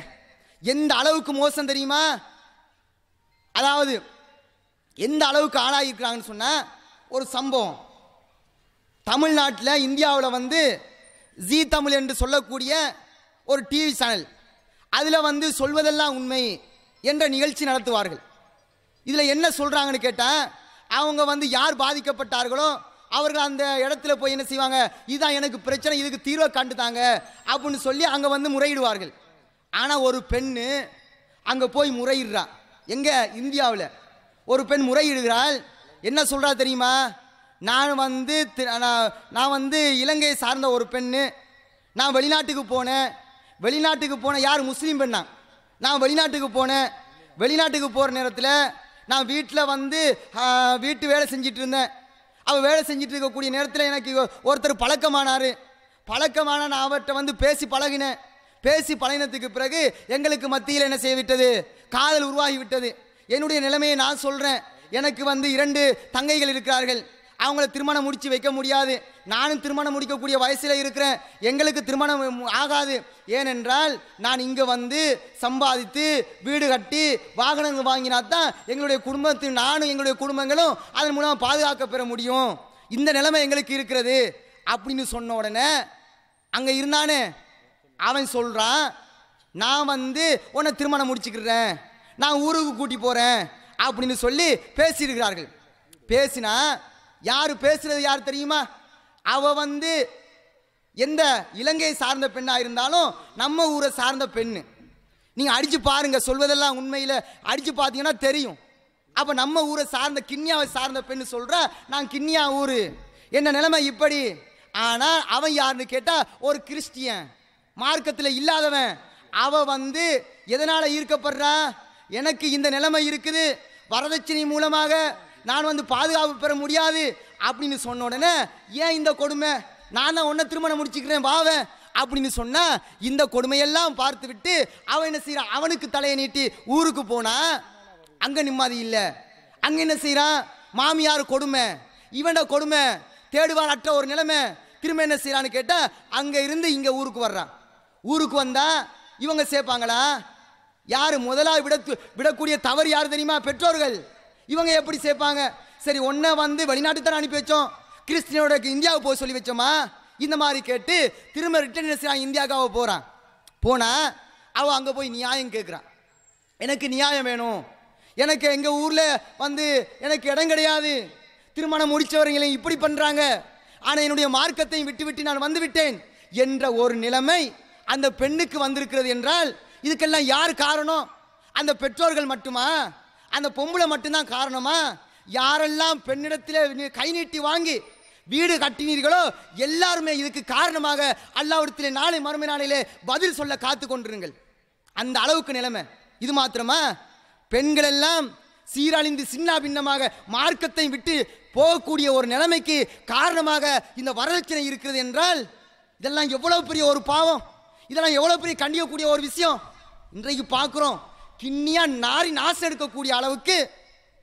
Speaker 2: எந்த அளவுக்கு மோசம் தெரியுமா? அதாவது எந்த அளவுக்கு ஆளாகிருக்கிறாங்கன்னு சொன்னால், ஒரு சம்பவம் தமிழ்நாட்டில், இந்தியாவில் ஜீ தமிழ் என்று சொல்லக்கூடிய ஒரு டிவி சேனல், அதில் சொல்வதெல்லாம் உண்மை என்ற நிகழ்ச்சி நடத்துவார்கள். இதில் என்ன சொல்கிறாங்கன்னு கேட்டால், அவங்க யார் பாதிக்கப்பட்டார்களோ அவர்கள் அந்த இடத்துல போய் என்ன செய்வாங்க, இதுதான் எனக்கு பிரச்சனை, இதுக்கு தீர்வை கண்டுத்தாங்க அப்படின்னு சொல்லி அங்கே முறையிடுவார்கள். ஆனால் ஒரு பெண்ணு அங்கே போய் முறையிடுறா. எங்கே? இந்தியாவில் ஒரு பெண் முறையிடுகிறாள். என்ன சொல்கிறா தெரியுமா? நான் இலங்கையை சார்ந்த ஒரு பெண்ணு, நான் வெளிநாட்டுக்கு போனேன். யார்? முஸ்லீம் பெண்ணா. நான் வெளிநாட்டுக்கு போனேன். வெளிநாட்டுக்கு போகிற நேரத்தில் நான் வீட்டில் வீட்டு வேலை செஞ்சிட்டு இருந்தேன். அவள் வேலை செஞ்சிட்டு இருக்கக்கூடிய நேரத்தில் எனக்கு ஒருத்தர் பழக்கமானார். நான் அவர்கிட்ட பேசி பழகினேன். பேசி பழகினத்துக்கு பிறகு எங்களுக்கு மத்தியில் என்ன செய்ய விட்டது? காதல் உருவாகி விட்டது. என்னுடைய நிலைமையை நான் சொல்கிறேன். எனக்கு 2 தங்கைகள் இருக்கிறார்கள். அவங்கள திருமணம் முடித்து வைக்க முடியாது. நானும் திருமணம் முடிக்கக்கூடிய வயசில் இருக்கிறேன். எங்களுக்கு திருமணம் ஆகாது. ஏனென்றால் நான் இங்கே சம்பாதித்து வீடு கட்டி வாகனங்கள் வாங்கினாத்தான் எங்களுடைய குடும்பத்தில் நானும் எங்களுடைய குடும்பங்களும் அதன் மூலம் பாதுகாக்க பெற முடியும். இந்த நிலைமை எங்களுக்கு இருக்கிறது அப்படின்னு சொன்ன உடனே அங்கே இருந்தானே அவன் சொல்கிறான், நான் உன்னை திருமணம் முடிச்சுக்கிறேன், நான் ஊருக்கு கூட்டி போகிறேன் அப்படின்னு சொல்லி பேசியிருக்கிறார்கள். பேசினா யார் பேசுறது யார் தெரியுமா? அவ எந்த இலங்கையை சார்ந்த பெண்ணாக இருந்தாலும் நம்ம ஊரை சார்ந்த பெண்ணு. நீங்கள் அடித்து பாருங்க, சொல்வதெல்லாம் உண்மையில் அடித்து பார்த்தீங்கன்னா தெரியும். அப்போ நம்ம ஊரை சார்ந்த கிண்ணியாவை சார்ந்த பெண்ணு சொல்கிறா, நான் கிண்ணியா ஊர், என்ன நிலைமை இப்படி. ஆனால் அவன் யாருன்னு கேட்டால் ஒரு கிறிஸ்டியன், மார்க்கத்தில் இல்லாதவன். அவன் எதனால் ஈர்க்கப்படுறான், எனக்கு இந்த நிலைமை இருக்குது, வரதட்சணை மூலமாக நான் பாதுகாப்பு பெற முடியாது அப்படின்னு சொன்ன உடனே, ஏன் இந்த கொடுமை, நான் தான் ஒன்றை திருமணம் முடிச்சுக்கிறேன் வாவேன் அப்படின்னு சொன்னா, இந்த கொடுமையெல்லாம் பார்த்து விட்டு அவன் என்ன செய்யறான், அவனுக்கு தலையை நீட்டி ஊருக்கு போனா அங்க நிம்மதி இல்லை. அங்க என்ன செய்யறான், மாமியார் கொடுமை, இவன கொடுமை, தேடுவார் அற்ற ஒரு நிலைமை. திரும்ப என்ன செய்யறான்னு கேட்டா, அங்க இருந்து இங்க ஊருக்கு வர்றான். ஊருக்கு வந்தா இவங்க சேர்ப்பாங்களா? யாரு முதலாக விடக்கூடிய தவறு யாரு தெரியுமா? பெற்றோர்கள். இவங்க எப்படி சேர்ப்பாங்க? சரி, ஒன்றை வெளிநாட்டு தானே அனுப்பி வச்சோம், கிறிஸ்டியனோட இந்தியாவுக்கு போக சொல்லி வச்சோமா, இந்த மாதிரி கேட்டு திரும்ப ரிட்டர்ன் இந்தியாவுக்கு போகிறான். போனால் அவன் அங்கே போய் நியாயம் கேட்குறான். எனக்கு நியாயம் வேணும், எனக்கு எங்கள் ஊரில் எனக்கு இடம் கிடையாது, திருமணம் முடித்தவர்களையும் இப்படி பண்ணுறாங்க, ஆனால் என்னுடைய மார்க்கத்தையும் விட்டு விட்டு நான் வந்துவிட்டேன் என்ற ஒரு நிலைமை அந்த பெண்ணுக்கு வந்திருக்கிறது என்றால், இதுக்கெல்லாம் யார் காரணம்? அந்த பெற்றோர்கள் மட்டுமா? அந்த பொம்பளை மட்டும்தான் காரணமா? யாரெல்லாம் பெண்ணிடத்தில் கை நீட்டி வாங்கி வீடு கட்டினீர்களோ எல்லாருமே இதுக்கு காரணமாக அல்லாஹ்விடத்திலே நாளை மறுமை நாளிலே பதில் சொல்ல காத்து கொண்டிருங்கள். அந்த அளவுக்கு நிலைமை. இது மாத்திரமா, பெண்கள் எல்லாம் சீரழிந்து சின்ன பின்னமாக மார்க்கத்தை விட்டு போகக்கூடிய ஒரு நிலைமைக்கு காரணமாக இந்த வரதட்சணை இருக்கிறது என்றால், இதெல்லாம் எவ்வளவு பெரிய ஒரு பாவம், இதெல்லாம் எவ்வளவு பெரிய கண்டிக்கக்கூடிய ஒரு விஷயம். இன்றைக்கு பார்க்குறோம், கிண்ணியா நாரி நாசம் எடுக்கக்கூடிய அளவுக்கு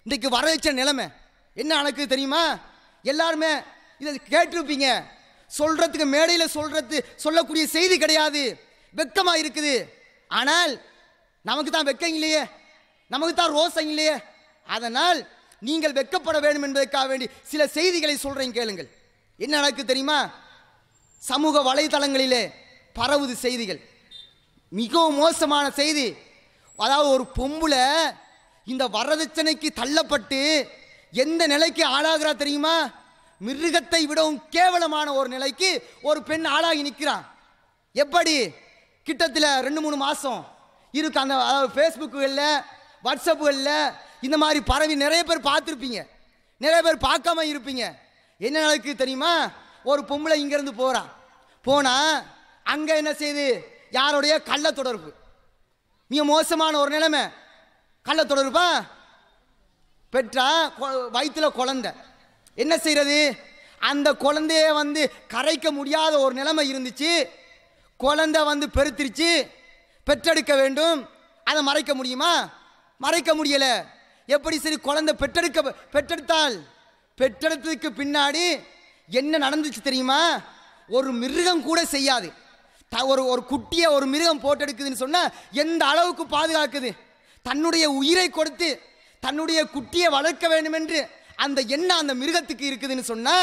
Speaker 2: இன்றைக்கு வரதட்சணை நிலைமை. என்ன நடக்குது தெரியுமா? எல்லாருமே இதை கேட்டிருப்பீங்க. சொல்றதுக்கு மேடையில் சொல்லக்கூடிய செய்தி கிடையாது, வெக்கமா இருக்குது. ஆனால் நமக்கு தான் வெக்கம் இல்லையே, நமக்கு தான் ரோசம் இல்லையே. அதனால் நீங்கள் வெக்கப்பட வேண்டும் என்பதற்காக வேண்டி சில செய்திகளை சொல்றேன், கேளுங்கள். என்ன நடக்குது தெரியுமா? சமூக வலைதளங்களிலே பரவுது செய்திகள், மிகவும் மோசமான செய்தி. அதாவது ஒரு பொம்பளை இந்த வரதட்சணைக்கு தள்ளப்பட்டு எந்த நிலைக்கு ஆளாகிறா தெரியுமா? மிருகத்தை விடவும் கேவலமான ஒரு நிலைக்கு ஒரு பெண் ஆளாகி நிற்கிறான். எப்படி? கிட்டத்தில் 2-3 மாதம் இருக்கு. அந்த ஃபேஸ்புக்குகளில், வாட்ஸ்அப்புகளில் இந்த மாதிரி பரவி நிறைய பேர் பார்த்துருப்பீங்க, நிறைய பேர் பார்க்காம இருப்பீங்க. என்ன நடக்குது தெரியுமா? ஒரு பொம்பளை இங்கேருந்து போனால் அங்கே என்ன செய்யுது, யாருடைய கள்ள தொடர்பு, மிக மோசமான ஒரு நிலைமை. கள்ள தொடர்பா பெற்றா, வயிற்றுல குழந்தை, என்ன செய்யறது? அந்த குழந்தைய கரைக்க முடியாத ஒரு நிலைமை இருந்துச்சு. குழந்தை பெருத்திருச்சு, பெற்றெடுக்க வேண்டும். அதை மறைக்க முடியுமா? மறைக்க முடியல. எப்படி? சரி, குழந்தை பெற்றெடுத்தால் பெற்றெடுத்ததுக்கு பின்னாடி என்ன நடந்துச்சு தெரியுமா? ஒரு மிருகம் கூட செய்யாது. ஒரு குட்டியை ஒரு மிருகம் போட்டெடுக்குதுன்னு சொன்னா எந்த அளவுக்கு பாதுகாக்குது? தன்னுடைய உயிரை கொடுத்து தன்னுடைய குட்டியை வளர்க்க வேண்டும் என்று அந்த எண்ணம் அந்த மிருகத்துக்கு இருக்குதுன்னு சொன்னா,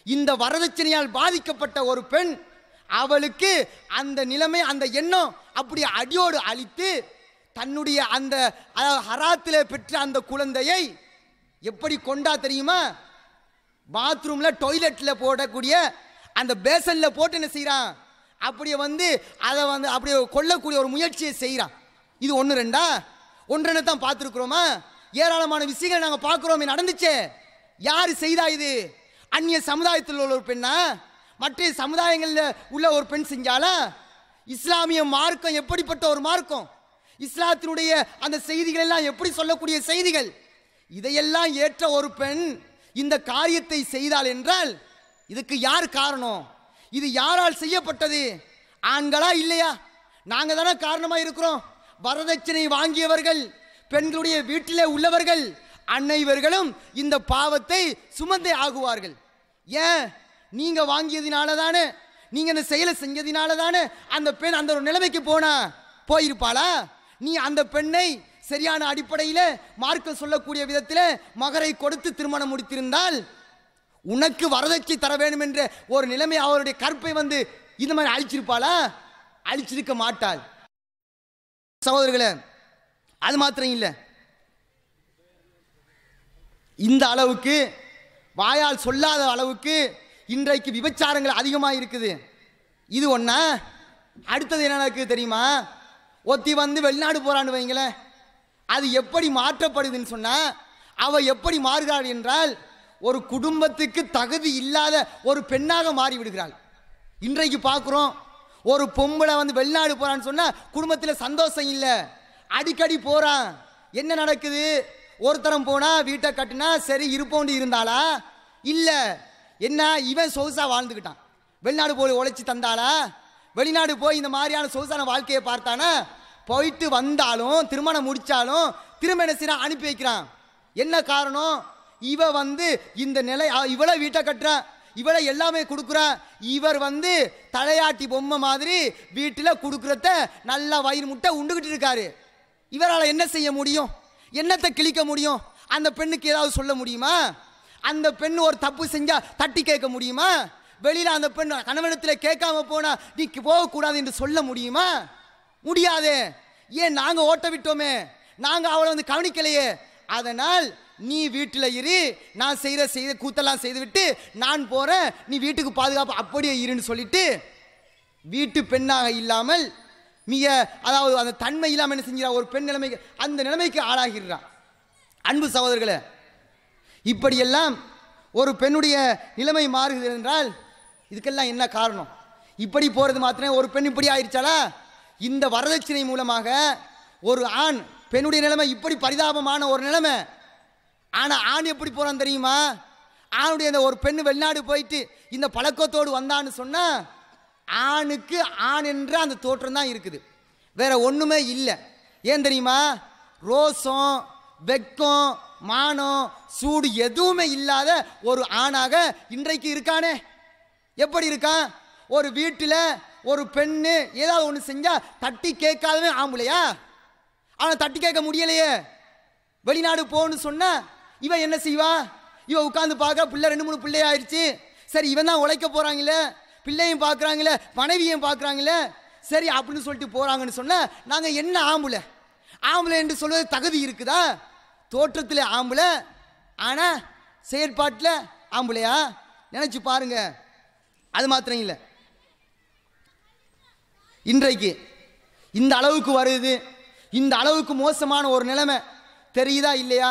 Speaker 2: இந்த வரதட்சணையால் பாதிக்கப்பட்ட ஒரு பெண், அவளுக்கு அந்த நிலைமை, அந்த எண்ணம் அப்படி அடியோடு அழித்து தன்னுடைய அந்த ஹராத்தில் பெற்ற அந்த குழந்தையை எப்படி கொண்டா தெரியுமா? பாத்ரூம்ல டொய்லெட்ல போடக்கூடிய அந்த பேசன்ல போட்டு என்ன செய்யறான், அப்படியே அதை அப்படியே கொல்லக்கூடிய ஒரு முயற்சியை செய்யறான். இது 1-2 1 தான் பார்த்துருக்குறோமா? ஏராளமான விஷயங்கள் நாங்கள் பார்க்குறோமே, நடந்துச்சே. யார் செய்தா இது? அந்நிய சமுதாயத்தில் உள்ள ஒரு பெண்ணா? மற்ற சமுதாயங்களில் உள்ள ஒரு பெண் செஞ்சாலா? இஸ்லாமிய மார்க்கம் எப்படிப்பட்ட ஒரு மார்க்கம், இஸ்லாத்தினுடைய அந்த செய்திகள் எல்லாம் எப்படி சொல்லக்கூடிய செய்திகள், இதையெல்லாம் ஏற்ற ஒரு பெண் இந்த காரியத்தை செய்தாள் என்றால் இதுக்கு யார் காரணம்? இது யாரால் செய்யப்பட்டது? ஆண்களா இல்லையா? நாங்கள் தானே காரணமாக இருக்கிறோம். வரதட்சணை வாங்கியவர்கள், பெண்களுடைய வீட்டிலே உள்ளவர்கள் அனைவர்களும் இந்த பாவத்தை சுமந்தே ஆகுவார்கள். ஏன்? நீங்க வாங்கியதினால தானே, நீங்க இந்த செயலை செஞ்சதினால தானே அந்த பெண் அந்த ஒரு நிலைமைக்கு போயிருப்பாளா? நீ அந்த பெண்ணை சரியான அடிப்படையில் மார்க்கம் சொல்லக்கூடிய விதத்தில் மகரை கொடுத்து திருமணம் முடித்திருந்தால் உனக்கு வரதட்சணை தர வேண்டும் என்ற ஒரு நிலைமை அவருடைய கற்பை இந்த மாதிரி அழிச்சிருப்பாளா? அழிச்சிருக்க மாட்டாள். சகோதரர்களே, அது மாத்திரம் இல்லை, இந்த அளவுக்கு வாயால் சொல்லாத அளவுக்கு இன்றைக்கு விபச்சாரங்கள் அதிகமாக இருக்குது. இது ஒண்ணா? அடுத்தது என்ன நடக்குது தெரியுமா? ஒத்தி வந்து வெளிநாடு போறான்னு வைங்களேன், அது எப்படி மாற்றப்படுதுன்னு சொன்னா, அவ எப்படி மாறுகிறாள் என்றால் ஒரு குடும்பத்துக்கு தகுதி இல்லாத ஒரு பெண்ணாக மாறி விடுகிறாள். இன்றைக்கு பார்க்குறோம், ஒரு பொம்பளை வந்து வெளிநாடு போறான்னு சொன்னா குடும்பத்தில் சந்தோஷம் இல்லை, அடிக்கடி போறான். என்ன நடக்குது? ஒருத்தரம் போனா வீட்டை கட்டினா சரி இருப்போண்டு இருந்தாளா? இல்லை. என்ன, இவன் சொகுசா வாழ்ந்துக்கிட்டான். வெளிநாடு போய் உழைச்சி தந்தாளா? வெளிநாடு போய் இந்த மாதிரியான சொகுசான வாழ்க்கையை பார்த்தானா? போயிட்டு வந்தாலும் திருமணம் முடிச்சாலும் திரும்ப என்ன செய்யறான்? அனுப்பி வைக்கிறான். என்ன காரணம்? இவ வந்து இந்த நிலை, இவளை வீட்டை கட்டுறான், இவளை எல்லாமே கொடுக்குறான். இவர் வந்து தலையாட்டி பொம்மை மாதிரி வீட்டில் கொடுக்குறத நல்லா வயிறு முட்டை உண்டுகிட்டு இருக்காரு. இவரால் என்ன செய்ய முடியும்? என்னத்தை கிழிக்க முடியும்? அந்த பெண்ணுக்கு ஏதாவது சொல்ல முடியுமா? அந்த பெண் ஒரு தப்பு செஞ்சா தட்டி கேட்க முடியுமா? வெளியில் அந்த பெண் கணவனத்தில் கேட்காம போனா நீ போகக்கூடாது என்று சொல்ல முடியுமா? முடியாது. ஏன்? நாங்கள் ஓட்ட விட்டோமே, நாங்கள் அவளை வந்து கவனிக்கலையே. அதனால் நீ வீட்டில் இரு, நான் செய்த கூத்தெல்லாம் செய்து விட்டு நான் போகிறேன், நீ வீட்டுக்கு பாதுகாப்பு அப்படியே இருன்னு சொல்லிட்டு வீட்டு பெண்ணாக இல்லாமல் மிக, அதாவது அந்த தன்மை இல்லாமல் என்ன செஞ்சிடா ஒரு பெண் நிலைமைக்கு, அந்த நிலைமைக்கு ஆளாகிறான். அன்பு சகோதரர்களே, இப்படியெல்லாம் ஒரு பெண்ணுடைய நிலைமை மாறுகிறது என்றால் இதுக்கெல்லாம் என்ன காரணம்? இப்படி போகிறது மாத்திரம் ஒரு பெண் இப்படி ஆயிடுச்சாலா? இந்த வரதட்சணை மூலமாக ஒரு ஆண், பெண்ணுடைய நிலைமை இப்படி பரிதாபமான ஒரு நிலைமை. ஆனால் ஆண் எப்படி போகிறான் தெரியுமா? ஆணுடைய இந்த ஒரு பெண் வெளிநாடு போயிட்டு இந்த பழக்கத்தோடு வந்தான்னு சொன்னால் ஆணுக்கு ஆண் என்ற அந்த தோற்றம் தான் இருக்குது, வேற ஒன்றுமே இல்லை. ஏன் தெரியுமா? ரோசம், வெக்கம், மானம், சூடு எதுவுமே இல்லாத ஒரு ஆணாக இன்றைக்கு இருக்கானே. எப்படி இருக்கான்? ஒரு வீட்டில் ஒரு பெண்ணு ஏதாவது ஒன்று செஞ்சா தட்டி கேட்காதவே ஆம்பளையா? அவனை தட்டி கேட்க முடியலையே. வெளிநாடு போகணும்னு சொன்னா இவன் என்ன செய்வா? இவன் உட்காந்து பார்க்க, பிள்ளை 2-3 பிள்ளை ஆயிடுச்சு, சரி இவன் தான் உழைக்க போறாங்களே, பிள்ளையும் பார்க்குறாங்களே, மனைவியும் பார்க்குறாங்களே, சரி அப்படின்னு சொல்லிட்டு போறாங்கன்னு சொன்னா நாங்கள் என்ன ஆம்பளை? ஆம்பளை என்று சொல்வது தகுதி இருக்குதா? தோற்றத்தில் ஆம்பளை, ஆனால் செயற்பாட்டில் ஆம்பளையா? நினைச்சு பாருங்க. அது மாத்திரம் இல்லை, இன்றைக்கு இந்த அளவுக்கு வருது, இந்த அளவுக்கு மோசமான ஒரு நிலைமை தெரியுதா இல்லையா?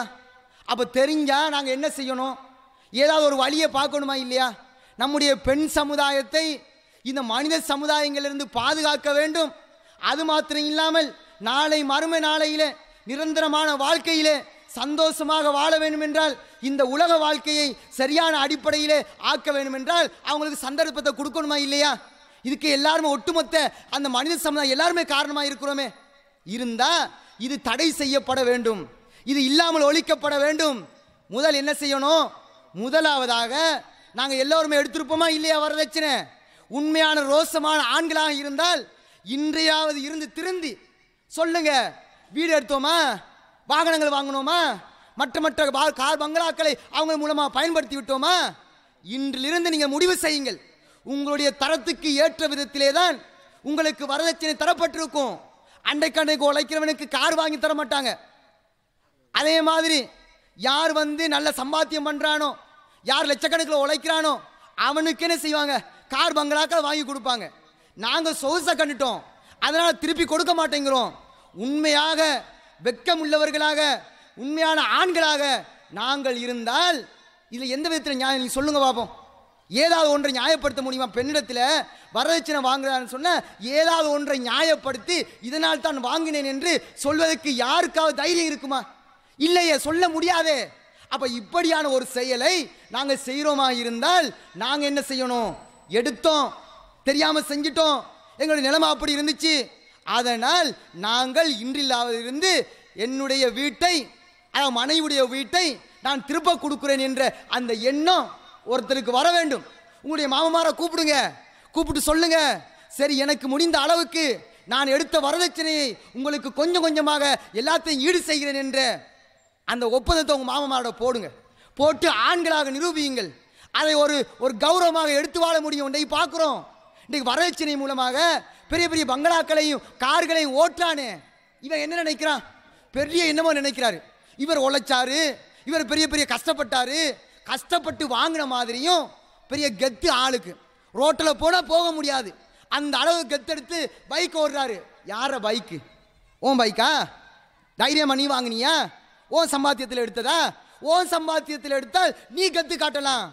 Speaker 2: அப்போ தெரிஞ்சா நாங்கள் என்ன செய்யணும்? ஏதாவது ஒரு வழியை பார்க்கணுமா இல்லையா? நம்முடைய பெண் சமுதாயத்தை இந்த மனித சமுதாயங்களிலிருந்து பாதுகாக்க வேண்டும். அது மாத்திரம் இல்லாமல் நாளை மறுமை நாளையிலே நிரந்தரமான வாழ்க்கையிலே சந்தோஷமாக வாழ வேண்டும் என்றால், இந்த உலக வாழ்க்கையை சரியான அடிப்படையிலே ஆக்க வேண்டும் என்றால் அவங்களுக்கு சந்தர்ப்பத்தை கொடுக்கணுமா இல்லையா? இதுக்கு எல்லாருமே ஒட்டுமொத்த அந்த மனித சமுதாயம் எல்லாருமே காரணமாக இருக்கிறோமே. இருந்தா இது தடை செய்யப்பட வேண்டும், இது இல்லாமல் ஒழிக்கப்பட வேண்டும். முதல் என்ன செய்யணும்? முதலாவதாக நாங்கள் எல்லோருமே எடுத்திருப்போமா இல்லையா வரதட்சணை? உண்மையான ரோசமான ஆண்களாக இருந்தால் இன்றையாவது இருந்து திருந்தி சொல்லுங்க. வீடு எடுத்தோமா, வாகனங்கள் வாங்கினோமா, மற்ற கார் பங்களாக்களை அவங்க மூலமாக பயன்படுத்தி விட்டோமா? இன்றிலிருந்து நீங்கள் முடிவு செய்யுங்கள். உங்களுடைய தரத்துக்கு ஏற்ற விதத்திலே தான் உங்களுக்கு வரதட்சணை தரப்பட்டிருக்கும். அன்றைக்கு உழைக்கிறவனுக்கு கார் வாங்கி தர மாட்டாங்க. அதே மாதிரி யார் வந்து நல்ல சம்பாத்தியம் பண்றானோ, யார் லட்சக்கணக்கில் உழைக்கிறானோ அவனுக்கு என்ன செய்வாங்க? கார் பங்களாக்கள் வாங்கி கொடுப்பாங்க. நாங்கள் சொகுசை கண்டுட்டோம், அதனால திருப்பி கொடுக்க மாட்டேங்கிறோம். உண்மையாக வெக்கம் உள்ளவர்களாக, உண்மையான ஆண்களாக நாங்கள் இருந்தால் இதில் எந்த விதத்தில் நியாயம்? நீங்க சொல்லுங்க பாப்போம். ஏதாவது ஒன்றை நியாயப்படுத்த முடியுமா? பெண்ணிடத்தில் வரதட்சணை வாங்குறான்னு சொன்ன ஏதாவது ஒன்றை நியாயப்படுத்தி இதனால் தான் வாங்கினேன் என்று சொல்வதற்கு யாருக்காவது தைரியம் இருக்குமா? இல்லையே, சொல்ல முடியாதே. அப்ப இப்படியான ஒரு செயலை நாங்கள் செய்கிறோமா இருந்தால் நாங்கள் என்ன செய்யணும்? எடுத்தோம், தெரியாம செஞ்சிட்டோம், எங்களுடைய நிலைமை அப்படி இருந்துச்சு, அதனால் நாங்கள் இன்றில்லாவது இருந்து என்னுடைய வீட்டை, மனைவியுடைய வீட்டை நான் திருப்ப கொடுக்கிறேன் என்ற அந்த எண்ணம் ஒருத்தருக்கு வர வேண்டும். உங்களுடைய மாமமாரை கூப்பிடுங்க, கூப்பிட்டு சொல்லுங்க, சரி எனக்கு முடிந்த அளவுக்கு நான் எடுத்த வரதட்சணையை உங்களுக்கு கொஞ்சம் கொஞ்சமாக எல்லாத்தையும் ஈடு செய்கிறேன் என்ற அந்த ஒப்பந்தத்தை உங்க மாமமாரோட போடுங்க. போட்டு ஆண்களாக நிரூபியுங்கள். அதை ஒரு கௌரவமாக எடுத்து வாழ முடியும். இன்றைக்கு பார்க்குறோம், இன்றைக்கு வரதட்சணை மூலமாக பெரிய பெரிய பங்களாக்களையும் கார்களையும் ஓட்டானே, இவன் என்ன நினைக்கிறான்? பெரிய என்னமோ நினைக்கிறாரு. இவர் உழைச்சாரு, இவர் பெரிய பெரிய கஷ்டப்பட்டாரு, கஷ்டப்பட்டு வாங்கின மாதிரியும் பெரிய கெத்து ஆளுக்கு. ரோட்டில் போனால் போக முடியாது, அந்த அளவு கெத்தெடுத்து பைக் ஓடுறாரு. யார பைக்கு? ஓன் பைக்கா? தைரியமா நீ வாங்கினியா? ஓன் சம்பாத்தியத்தில் எடுத்ததா? ஓன் சம்பாத்தியத்தில் எடுத்தால் நீ கெத்து காட்டலாம்.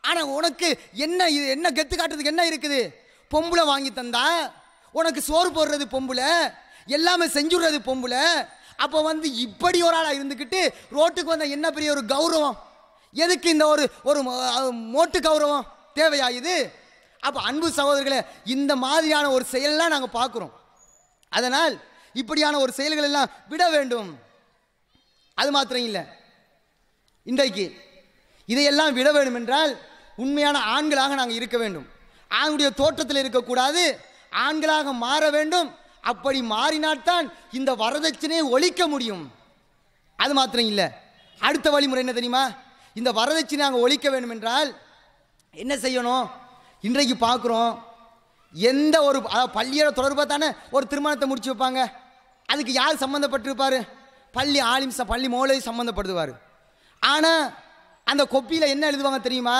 Speaker 2: ஆனால் உனக்கு என்ன, இது என்ன கெத்து காட்டுறதுக்கு என்ன இருக்குது? பொம்பளை வாங்கி தந்தா, உனக்கு சோறு போடுறது பொம்பளை, எல்லாமே செஞ்சுடுறது பொம்பளை. அப்போ இப்படி ஒரு ஆளாக இருந்துக்கிட்டு ரோட்டுக்கு வந்த என்ன பெரிய ஒரு கௌரவம்? எதுக்கு இந்த ஒரு மோட்டு கௌரவம் தேவையா இது? அப்போ அன்பு சகோதரர்களே, இந்த மாதிரியான ஒரு செயலெல்லாம் நாங்கள் பார்க்குறோம். அதனால் இப்படியான ஒரு செயல்கள் எல்லாம் விட வேண்டும். அது மாத்திரம் இல்லை, இன்றைக்கு இதையெல்லாம் விட வேண்டும் என்றால் உண்மையான ஆண்களாக நாங்கள் இருக்க வேண்டும். ஆணுடைய தோற்றத்தில் இருக்கக்கூடாது, ஆண்களாக மாற வேண்டும். அப்படி மாறினால்தான் இந்த வரதட்சணையை ஒழிக்க முடியும். அது மாத்திரம் இல்லை, அடுத்த வழிமுறை என்ன தெரியுமா? இந்த வரதட்சணை நாங்கள் ஒழிக்க வேண்டும் என்றால் என்ன செய்யணும்? இன்றைக்கு பார்க்குறோம், எந்த ஒரு பள்ளியோட தொடர்பாக தானே ஒரு திருமணத்தை முடிச்சு வைப்பாங்க. அதுக்கு யார் சம்மந்தப்பட்டிருப்பார்? பள்ளி ஆலிம், பள்ளி மௌலவி சம்மந்தப்படுத்துவார். ஆனால் அந்த கொப்பியில் என்ன எழுதுவாங்க தெரியுமா?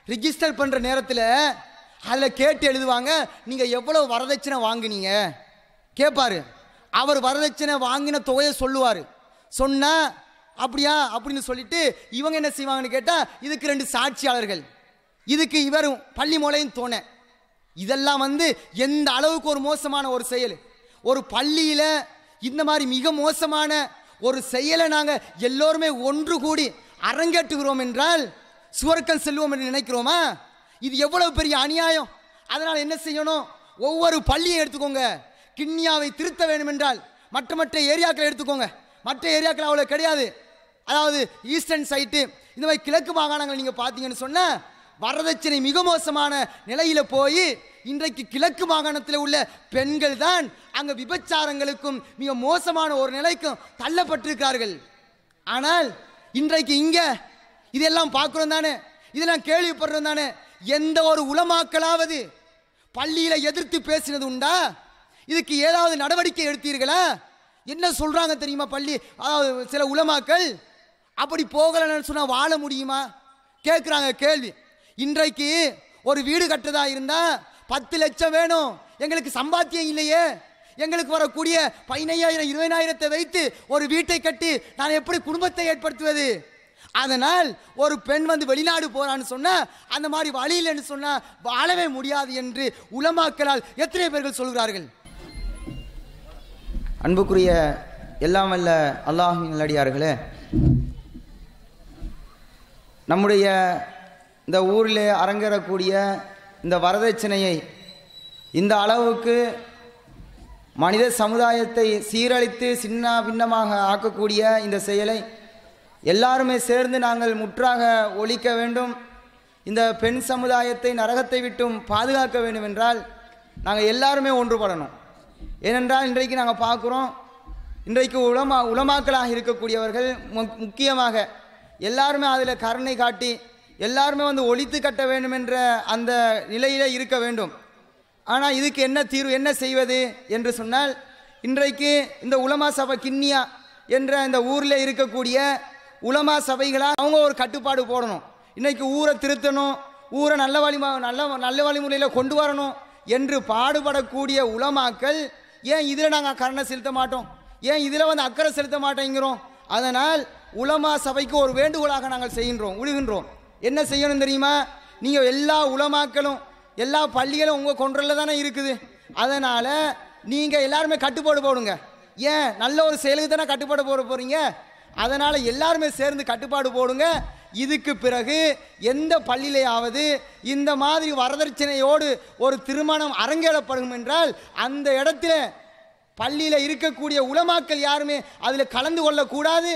Speaker 2: ரிஜிஸ்டர் பண்ணுற நேரத்தில் அதில் கேட்டு எழுதுவாங்க, நீங்கள் எவ்வளோ வரதட்சணை வாங்கினீங்க கேட்பார். அவர் வரதட்சணை வாங்கின தொகையை சொல்லுவார். சொன்னால் அப்படியா அப்படின்னு சொல்லிட்டு இவங்க என்ன செய்வாங்கன்னு கேட்டால், இதுக்கு 2 சாட்சியாளர்கள், இதுக்கு இவரும் பள்ளி மௌலவியும் தோணை. இதெல்லாம் எந்த அளவுக்கு ஒரு மோசமான ஒரு செயல். ஒரு பள்ளியில் இந்த மாதிரி மிக மோசமான ஒரு செயலை நாங்கள் எல்லோருமே ஒன்று கூடி அரங்கேற்றுகிறோம் என்றால் சுவர்க்கம் செல்வோம் என்று நினைக்கிறோமா? இது எவ்வளவு பெரிய அநியாயம். அதனால் என்ன செய்யணும்? ஒவ்வொரு பள்ளியை எடுத்துக்கோங்க. கிண்ணியாவை திருத்த வேண்டும் என்றால் மற்ற ஏரியாக்களை எடுத்துக்கோங்க. மற்ற ஏரியாக்கள் அவ்வளோ கிடையாது. அதாவது ஈஸ்டர்ன் சைட்டு, இந்த மாதிரி கிழக்கு மாகாணங்கள் நீங்கள் பார்த்தீங்கன்னு சொன்னால் வரதட்சணை மிக மோசமான நிலையில் போய் இன்றைக்கு கிழக்கு மாகாணத்தில் உள்ள பெண்கள் தான் அங்கே விபச்சாரங்களுக்கும் மிக மோசமான ஒரு நிலைக்கும் தள்ளப்பட்டிருக்கிறார்கள். ஆனால் இன்றைக்கு இங்கே இதெல்லாம் பார்க்குறோம் தானே, இதெல்லாம் கேள்விப்படுறோம் தானே. எந்த ஒரு உலமாக்களாவது பள்ளியில் எதிர்த்து பேசினது உண்டா? இதுக்கு ஏதாவது நடவடிக்கை எடுத்தீர்களா? என்ன சொல்கிறாங்க தெரியுமா? பள்ளி, அதாவது சில உலமாக்கள், அப்படி போகலன்னு சொன்னால் வாழ முடியுமா கேட்குறாங்க கேள்வி. இன்றைக்கு ஒரு வீடு கட்டுறதா இருந்தால் 10 லட்சம் வேணும், எங்களுக்கு சம்பாத்தியம் இல்லையே, எங்களுக்கு வரக்கூடிய 15,000 20,000 வைத்து ஒரு வீட்டை கட்டி நான் எப்படி குடும்பத்தை ஏற்படுத்துவது? அதனால் ஒரு பெண் வெளிநாடு போறான்னு சொன்னா, அந்த மாதிரி வழியில்னு சொன்னா வாழவே முடியாது என்று உலமாக்களால் எத்தனை பேர்கள் சொல்கிறார்கள். அன்புக்குரிய எல்லாம் வல்ல அல்லாஹ்வின் நல்லடியார்களே, நம்முடைய இந்த ஊரில் அரங்கேறக்கூடிய இந்த வரதட்சணையை இந்த அளவுக்கு மனித சமுதாயத்தை சீரழித்து சின்ன பின்னமாக ஆக்கக்கூடிய இந்த செயலை எல்லாருமே சேர்ந்து நாங்கள் முற்றாக ஒழிக்க வேண்டும். இந்த பெண் சமுதாயத்தை நரகத்தை விட்டும் பாதுகாக்க வேண்டும் என்றால் நாங்கள் எல்லாருமே ஒன்றுபடணும். ஏனென்றால் இன்றைக்கு நாங்கள் பார்க்குறோம், இன்றைக்கு உலமாக்களாக இருக்கக்கூடியவர்கள் முக்கியமாக எல்லாருமே அதில் கருணை காட்டி எல்லாருமே ஒழித்து கட்ட வேண்டும் என்ற அந்த நிலையிலே இருக்க வேண்டும். ஆனால் இதுக்கு என்ன தீர்வு, என்ன செய்வது என்று சொன்னால், இன்றைக்கு இந்த உலமா சபை கிண்ணியா என்ற இந்த ஊரில் இருக்கக்கூடிய உலமா சபைகளாக அவங்க ஒரு கட்டுப்பாடு போடணும். இன்றைக்கு ஊரை திருத்தணும், ஊரை நல்ல வழிமுறையில் கொண்டு வரணும் என்று பாடுபடக்கூடிய உலமாக்கள் ஏன் இதில் நாங்கள் கருணை செலுத்த மாட்டோம், ஏன் இதில் அக்கறை செலுத்த மாட்டேங்கிறோம்? அதனால் உலமா சபைக்கு ஒரு வேண்டுகோளாக நாங்கள் விழுகின்றோம். என்ன செய்யணும் தெரியுமா? நீங்கள் எல்லா உலமாக்களும் எல்லா பள்ளிகளும் உங்கள் கொன்றலில் தானே இருக்குது. அதனால் நீங்கள் எல்லாருமே கட்டுப்பாடு போடுங்க. ஏன் நல்ல ஒரு செயலுக்கு தானே கட்டுப்பாடு போட போகிறீங்க. அதனால் எல்லாருமே சேர்ந்து கட்டுப்பாடு போடுங்க. இதுக்கு பிறகு எந்த பள்ளியிலேயாவது இந்த மாதிரி வரதட்சணையோடு ஒரு திருமணம் அரங்கேறப்படும் என்றால் அந்த இடத்துல பள்ளியில் இருக்கக்கூடிய உலமாக்கள் யாருமே அதில் கலந்து கொள்ளக்கூடாது,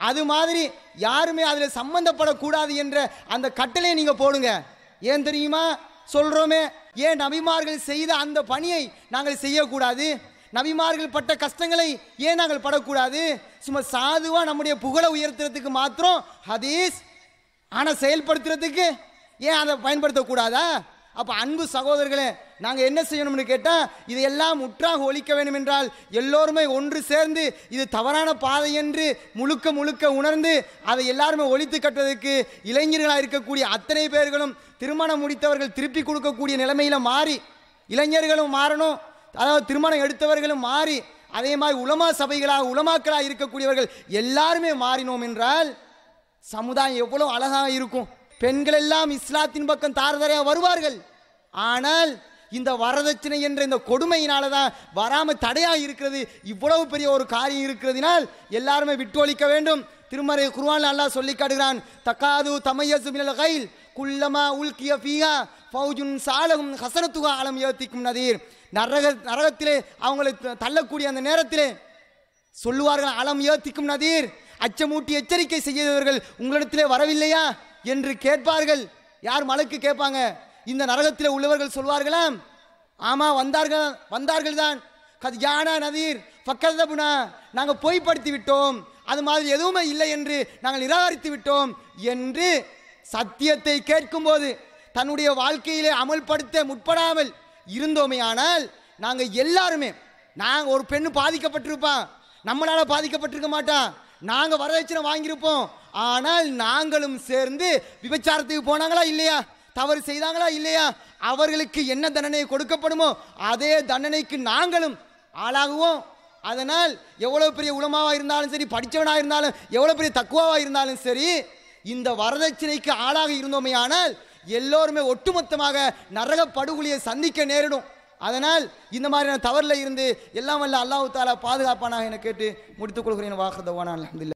Speaker 2: அது மாதிரி யாருமே அதில் சம்பந்தப்படக்கூடாது என்ற அந்த கட்டளையை நீங்கள் போடுங்க. ஏன் தெரியுமா சொல்கிறோமே? ஏன் நபிமார்கள் செய்த அந்த பணியை நாங்கள் செய்யக்கூடாது? நபிமார்கள் பட்ட கஷ்டங்களை ஏன் நாங்கள் படக்கூடாது? சும்மா சாதுவாக நம்முடைய புகழை உயர்த்துறதுக்கு மாத்திரம் ஹதீஸ், ஆனால் செயல்படுத்துறதுக்கு ஏன் அதை பயன்படுத்தக்கூடாதா? அப்போ அன்பு சகோதரர்களே, நாங்கள் என்ன செய்யணும்னு கேட்டால் இதையெல்லாம் முற்றாக ஒழிக்க வேண்டும் என்றால் எல்லோருமே ஒன்று சேர்ந்து இது தவறான பாதை என்று முழுக்க உணர்ந்து அதை எல்லாருமே ஒழித்து கட்டுவதற்கு இளைஞர்களாக இருக்கக்கூடிய அத்தனை பேர்களும் திருமணம் முடித்தவர்கள் திருப்பி கொடுக்கக்கூடிய நிலைமையில் மாறி இளைஞர்களும் மாறணும், அதாவது திருமணம் எடுத்தவர்களும் மாறி அதே மாதிரி உலமா சபைகளாக உலமாக்களாக இருக்கக்கூடியவர்கள் எல்லாருமே மாறினோம் என்றால் சமுதாயம் எவ்வளவு அழகாக இருக்கும். பெண்கள் எல்லாம் இஸ்லாத்தின் பக்கம் தாரதாரையாக வருவார்கள். ஆனால் இந்த வரதட்சணை என்ற இந்த கொடுமையினால தான் வராமல் தடையாக இருக்கிறது. இவ்வளவு பெரிய ஒரு காரியம் இருக்கிறதுனால் எல்லாருமே விட்டு ஒழிக்க வேண்டும். திருமறை குர்ஆன்ல அல்லாஹ் சொல்லி காட்டுகிறான், தகாது தமையசு மினல் கைல் குல்லமா உல்கிய ஃபீஹா ஃபௌஜுன் சாலஹும் ஹஸனத்துஹா அலம் யத்திக்கும் நதீர். நரகத்திலே அவங்களை தள்ளக்கூடிய அந்த நேரத்திலே சொல்லுவார்கள், அலம் யத்திக்கும் நதீர், அச்சமூட்டி எச்சரிக்கை செய்தவர்கள் உங்களிடத்திலே வரவில்லையா என்று கேட்பார்கள். யார் மலக்கு கேட்பாங்க? இந்த நரகத்தில் உள்ளவர்கள் சொல்வார்களாம், ஆமா வந்தார்கள் தான். கத் யானா நதீர் ஃபக்கதபுனா, நாங்கள் பொய்ப்படுத்தி விட்டோம், அது மாதிரி எதுவுமே இல்லை என்று நாங்கள் நிராகரித்து விட்டோம் என்று சத்தியத்தை கேட்கும்போது தன்னுடைய வாழ்க்கையிலே அமல்படுத்த முற்படாமல் இருந்தோமே. ஆனால் நாங்கள் எல்லாருமே, நாங்கள் ஒரு பெண்ணு பாதிக்கப்பட்டிருப்பான், நம்மளால பாதிக்கப்பட்டிருக்க மாட்டான், நாங்கள் வரதட்சணை வாங்கியிருப்போம், ஆனால் நாங்களும் சேர்ந்து விபச்சாரத்துக்கு போனாங்களா இல்லையா, தவறு செய்தாங்களா இல்லையா, அவர்களுக்கு என்ன தண்டனை கொடுக்கப்படுமோ அதே தண்டனைக்கு நாங்களும் ஆளாகுவோம். அதனால் எவ்வளவு பெரிய உலமாவா இருந்தாலும் சரி, படித்தவனாக இருந்தாலும், எவ்வளவு பெரிய தக்குவாவாக இருந்தாலும் சரி, இந்த வரதட்சணைக்கு ஆளாக இருந்தோமே ஆனால் எல்லோருமே ஒட்டுமொத்தமாக நரக படுகொலியை சந்திக்க நேரிடும். அதனால் இந்த மாதிரியான தவறில் இருந்து எல்லாம் வல்ல அல்லாஹ் தஆலா பாதுகாப்பானாக என கேட்டு முடித்துக் கொள்கிறேன். வாஹதவானா அல்ஹம்துலில்லாஹ்.